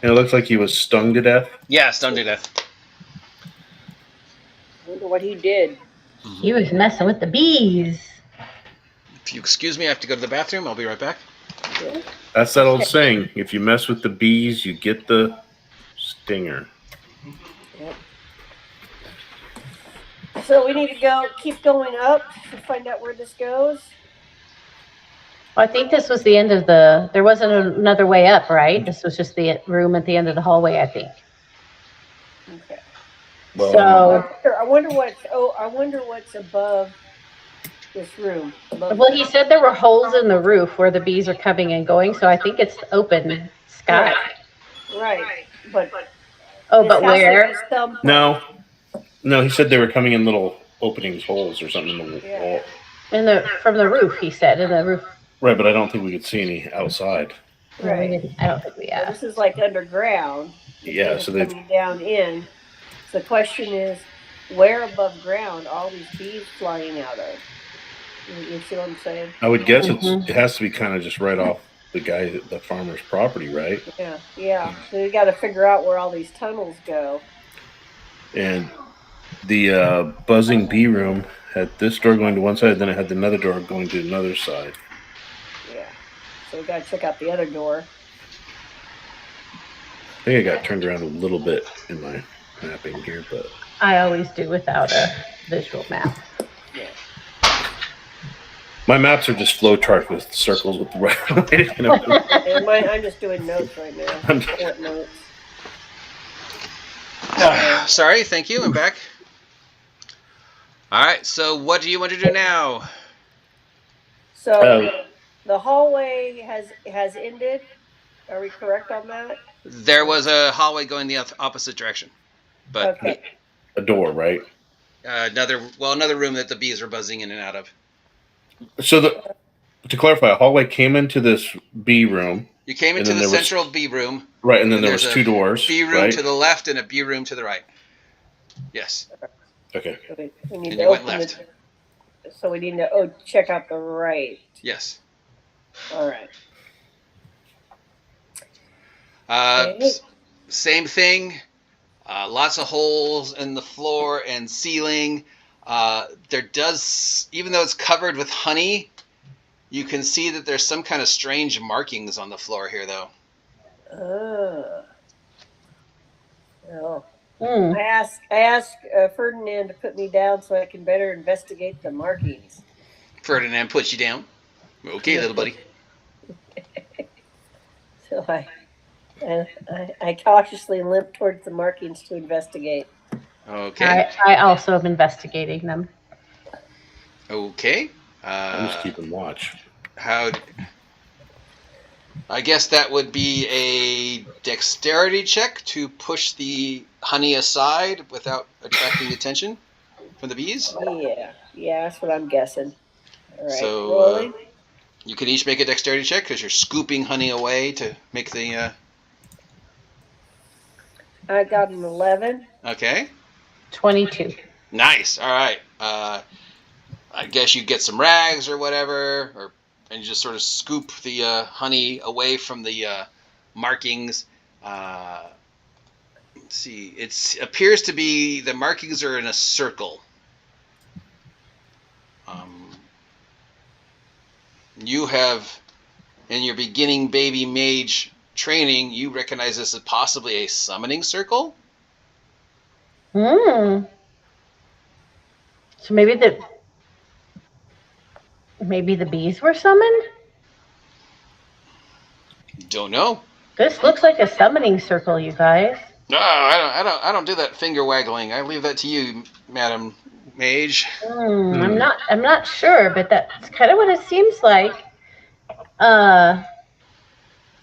And it looks like he was stung to death. Yeah, stung to death. I wonder what he did. He was messing with the bees. If you excuse me, I have to go to the bathroom. I'll be right back. Yeah. That's that old saying. If you mess with the bees, you get the stinger. Yep. So we need to keep going up to find out where this goes. I think this was the end of there wasn't another way up, right? This was just the room at the end of the hallway, I think. Okay. Well, So, I wonder what's above this room. well, he said there were holes in the roof where the bees are coming and going, so I think it's open sky. Right. But But where? No, he said they were coming in little openings, holes or something in the wall. From the roof, he said, in the roof. Right, but I don't think we could see any outside. Right. I don't think we So this is like underground. Yeah, so they've coming down in. So the question is, where above ground are all these bees flying out of? You see what I'm saying? I would guess it has to be kind of just right off the farmer's property, right? Yeah. So you got to figure out where all these tunnels go. And the buzzing bee room had this door going to one side, then it had another door going to another side. Yeah. So we got to check out the other door. I think I got turned around a little bit in my mapping here, but I always do without a visual map. Yeah. my maps are just flowcharts with circles with the right. And I'm just doing notes right now. Bullet notes. Sorry, thank you. I'm back. All right. So, what do you want to do now? So the hallway has ended. Are we correct on that? There was a hallway going the opposite direction, but Okay. a door, right? another room that the bees are buzzing in and out of. So to clarify, a hallway came into this B room. You came into the central B room. Right, and then there was 2 doors. B room right? to the left and a B room to the right. Yes. Okay. We need And to you went open left. so we need to check out the right. Yes. All right. Same thing. Lots of holes in the floor and ceiling. There does, even though it's covered with honey, you can see that there's some kind of strange markings on the floor here, though. Oh. Mm. I asked Ferdinand to put me down so I can better investigate the markings. Ferdinand puts you down. Okay, little buddy. So I cautiously limp towards the markings to investigate. Okay. I also am investigating them. Okay. I'm just keeping watch. I guess that would be a dexterity check to push the honey aside without attracting attention from the bees. Yeah, that's what I'm guessing. All right, So rolling. you can each make a dexterity check because you're scooping honey away to make the. I got an 11. Okay. 22. Nice. All right. I guess you get some rags or whatever, and you just sort of scoop the honey away from the markings. Let's see. It appears to be the markings are in a circle. You have, in your beginning baby mage training, you recognize this as possibly a summoning circle. So maybe the bees were summoned? Don't know. This looks like a summoning circle, you guys. No, I don't do that finger waggling. I leave that to you, Madam Mage. I'm not sure, but that's kind of what it seems like. Hey,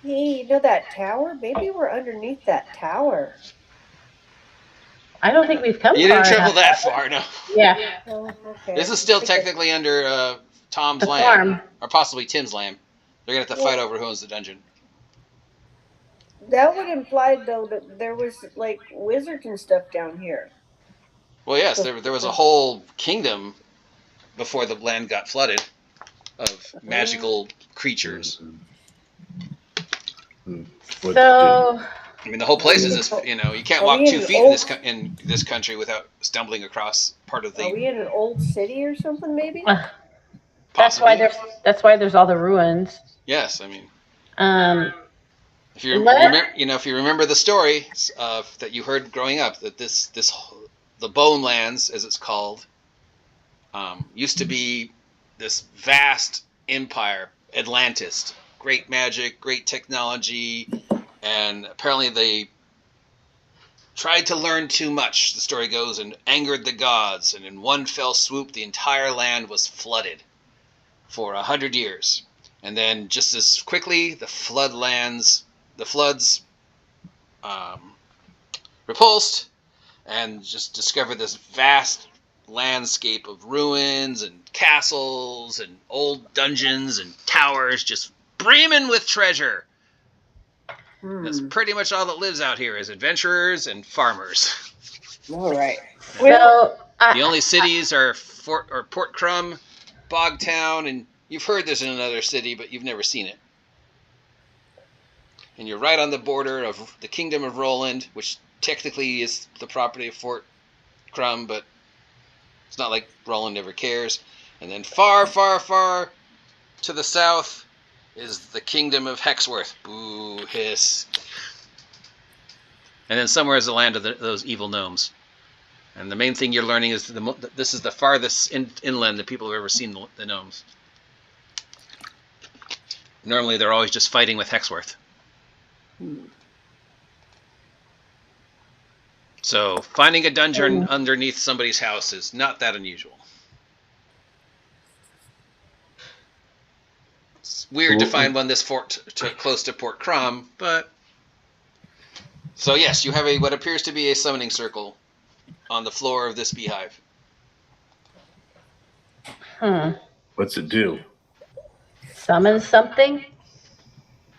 you know that tower? Maybe we're underneath that tower. I don't think we've come. You didn't travel that far, no. Yeah. Oh, okay. This is still technically under Tom's The land, farm. or possibly Tim's land. They're gonna have to fight over who owns the dungeon. That would imply, though, that there was like wizards and stuff down here. Well, yes, there was a whole kingdom before the land got flooded of magical creatures. So, I mean, the whole place is this. You know, you can't walk 2 feet in this country without stumbling across part of the. Are we in an old city or something? Maybe. That's why there's all the ruins. Yes, I mean. If you remember the story that you heard growing up, that the Bone Lands, as it's called, used to be this vast empire, Atlantis, great magic, great technology, and apparently they tried to learn too much, the story goes, and angered the gods, and in one fell swoop, the entire land was flooded for 100 years. And then just as quickly, the floods repulsed and just discovered this vast landscape of ruins and castles and old dungeons and towers just brimming with treasure. That's pretty much all that lives out here is adventurers and farmers. All right. Well, the only cities are Port Crumb, Bogtown, and you've heard there's another city, but you've never seen it. And you're right on the border of the Kingdom of Roland, which technically is the property of Fort Crumb, but it's not like Roland ever cares. And then far, far, far to the south is the Kingdom of Hexworth. Boo, hiss. And then somewhere is the land of those evil gnomes. And the main thing you're learning is this is the farthest inland that people have ever seen the gnomes. Normally, they're always just fighting with Hexworth. So finding a dungeon underneath somebody's house is not that unusual. It's weird to find one this close to Port Crom, but... So yes, you have what appears to be a summoning circle on the floor of this beehive. What's it do? Summon something?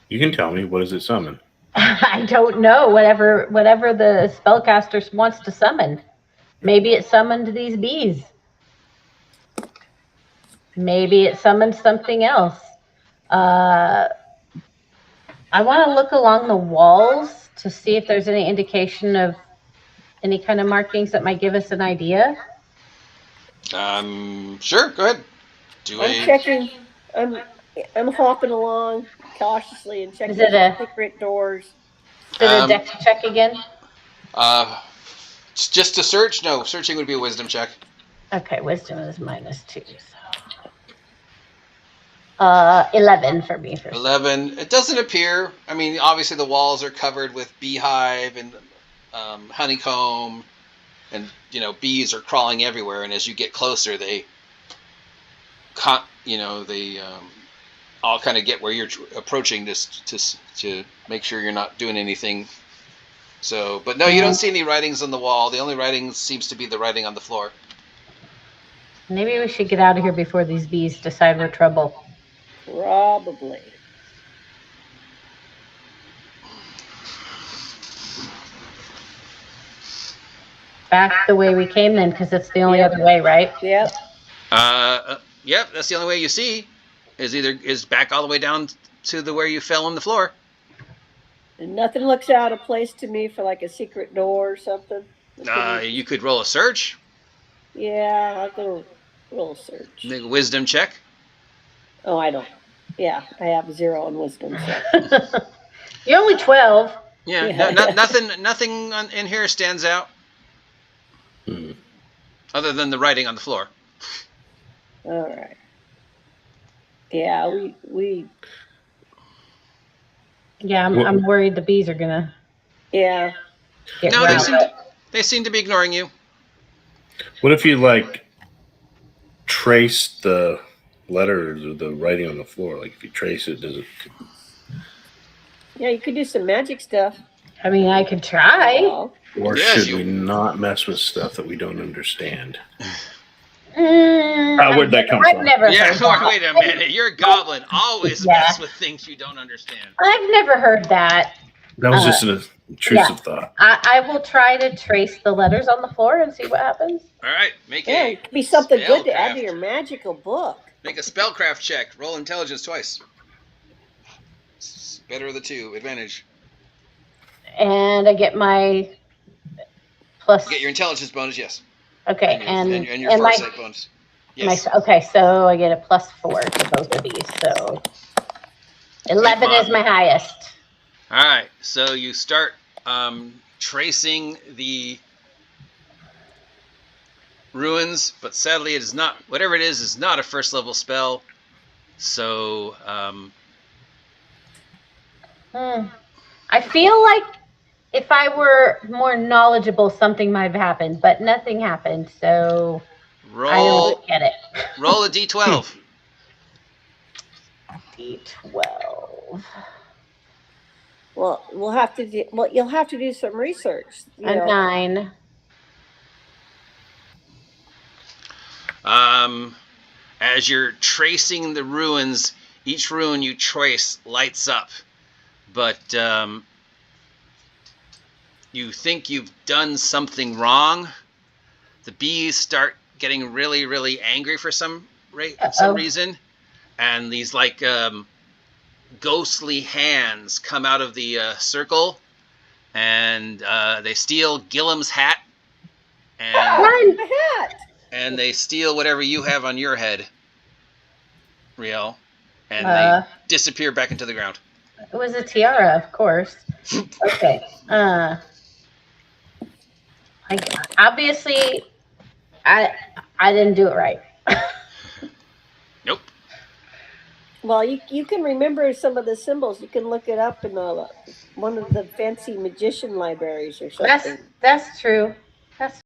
You can tell me. What does it summon? I don't know. Whatever the spellcaster wants to summon. Maybe it summoned these bees. Maybe it summoned something else. I want to look along the walls to see if there's any indication of any kind of markings that might give us an idea. Sure, go ahead. Checking. I'm hopping along cautiously and checking secret doors. Is it a dex check again? Just to search? No, searching would be a wisdom check. Okay, wisdom is -2. So. 11 for me. 11. It doesn't appear. I mean, obviously the walls are covered with beehive and honeycomb, and bees are crawling everywhere. And as you get closer, they all kind of get where you're approaching to make sure you're not doing anything. So, but no, you don't see any writings on the wall. The only writing seems to be the writing on the floor. Maybe we should get out of here before these bees decide we're trouble. Probably. Back the way we came then, because it's the only other way, right? Yep. Yep, that's the only way you see. Is back all the way down to where you fell on the floor. And nothing looks out of place to me for like a secret door or something. You could roll a search. Yeah, I'll go roll a search. Make a wisdom check. Oh, I don't. Yeah, I have 0 on wisdom. So. You're only 12. Yeah. Nothing in here stands out. Other than the writing on the floor. All right. Yeah, we. Yeah, I'm worried the bees are gonna. Yeah. No, they seem to be ignoring you. What if you trace the letters or the writing on the floor? Like if you trace it, does it? Yeah, you could do some magic stuff. I mean, I could try. Or should we not mess with stuff that we don't understand? Where'd that come from? I've never heard that. Wait a minute. You're a goblin. Always mess with things you don't understand. I've never heard that. That was just an intrusive thought. I will try to trace the letters on the floor and see what happens. All right. Make it could be something good to add to your magical book. Make a spellcraft check. Roll intelligence twice. Better of the 2. Advantage. And I get my plus. You get your intelligence bonus, yes. Okay, and your foresight bonus. Yes. Okay, so I get a +4 to both of these. So 11 is my highest. All right, so you start tracing the ruins, but sadly it is not. Whatever it is not a first level spell. So I feel like if I were more knowledgeable, something might have happened, but nothing happened, so I don't get it. Roll a d12. D12. Well, you'll have to do some research. A 9. As you're tracing the ruins, each ruin you trace lights up, but you think you've done something wrong. The bees start getting really, really angry for some reason, and these ghostly hands come out of the circle, and they steal Gillem's hat, and they steal whatever you have on your head, Riel, and they disappear back into the ground. It was a tiara, of course. Okay. Obviously, I didn't do it right. Nope. Well, you can remember some of the symbols. You can look it up in one of the fancy magician libraries or something. That's true. That's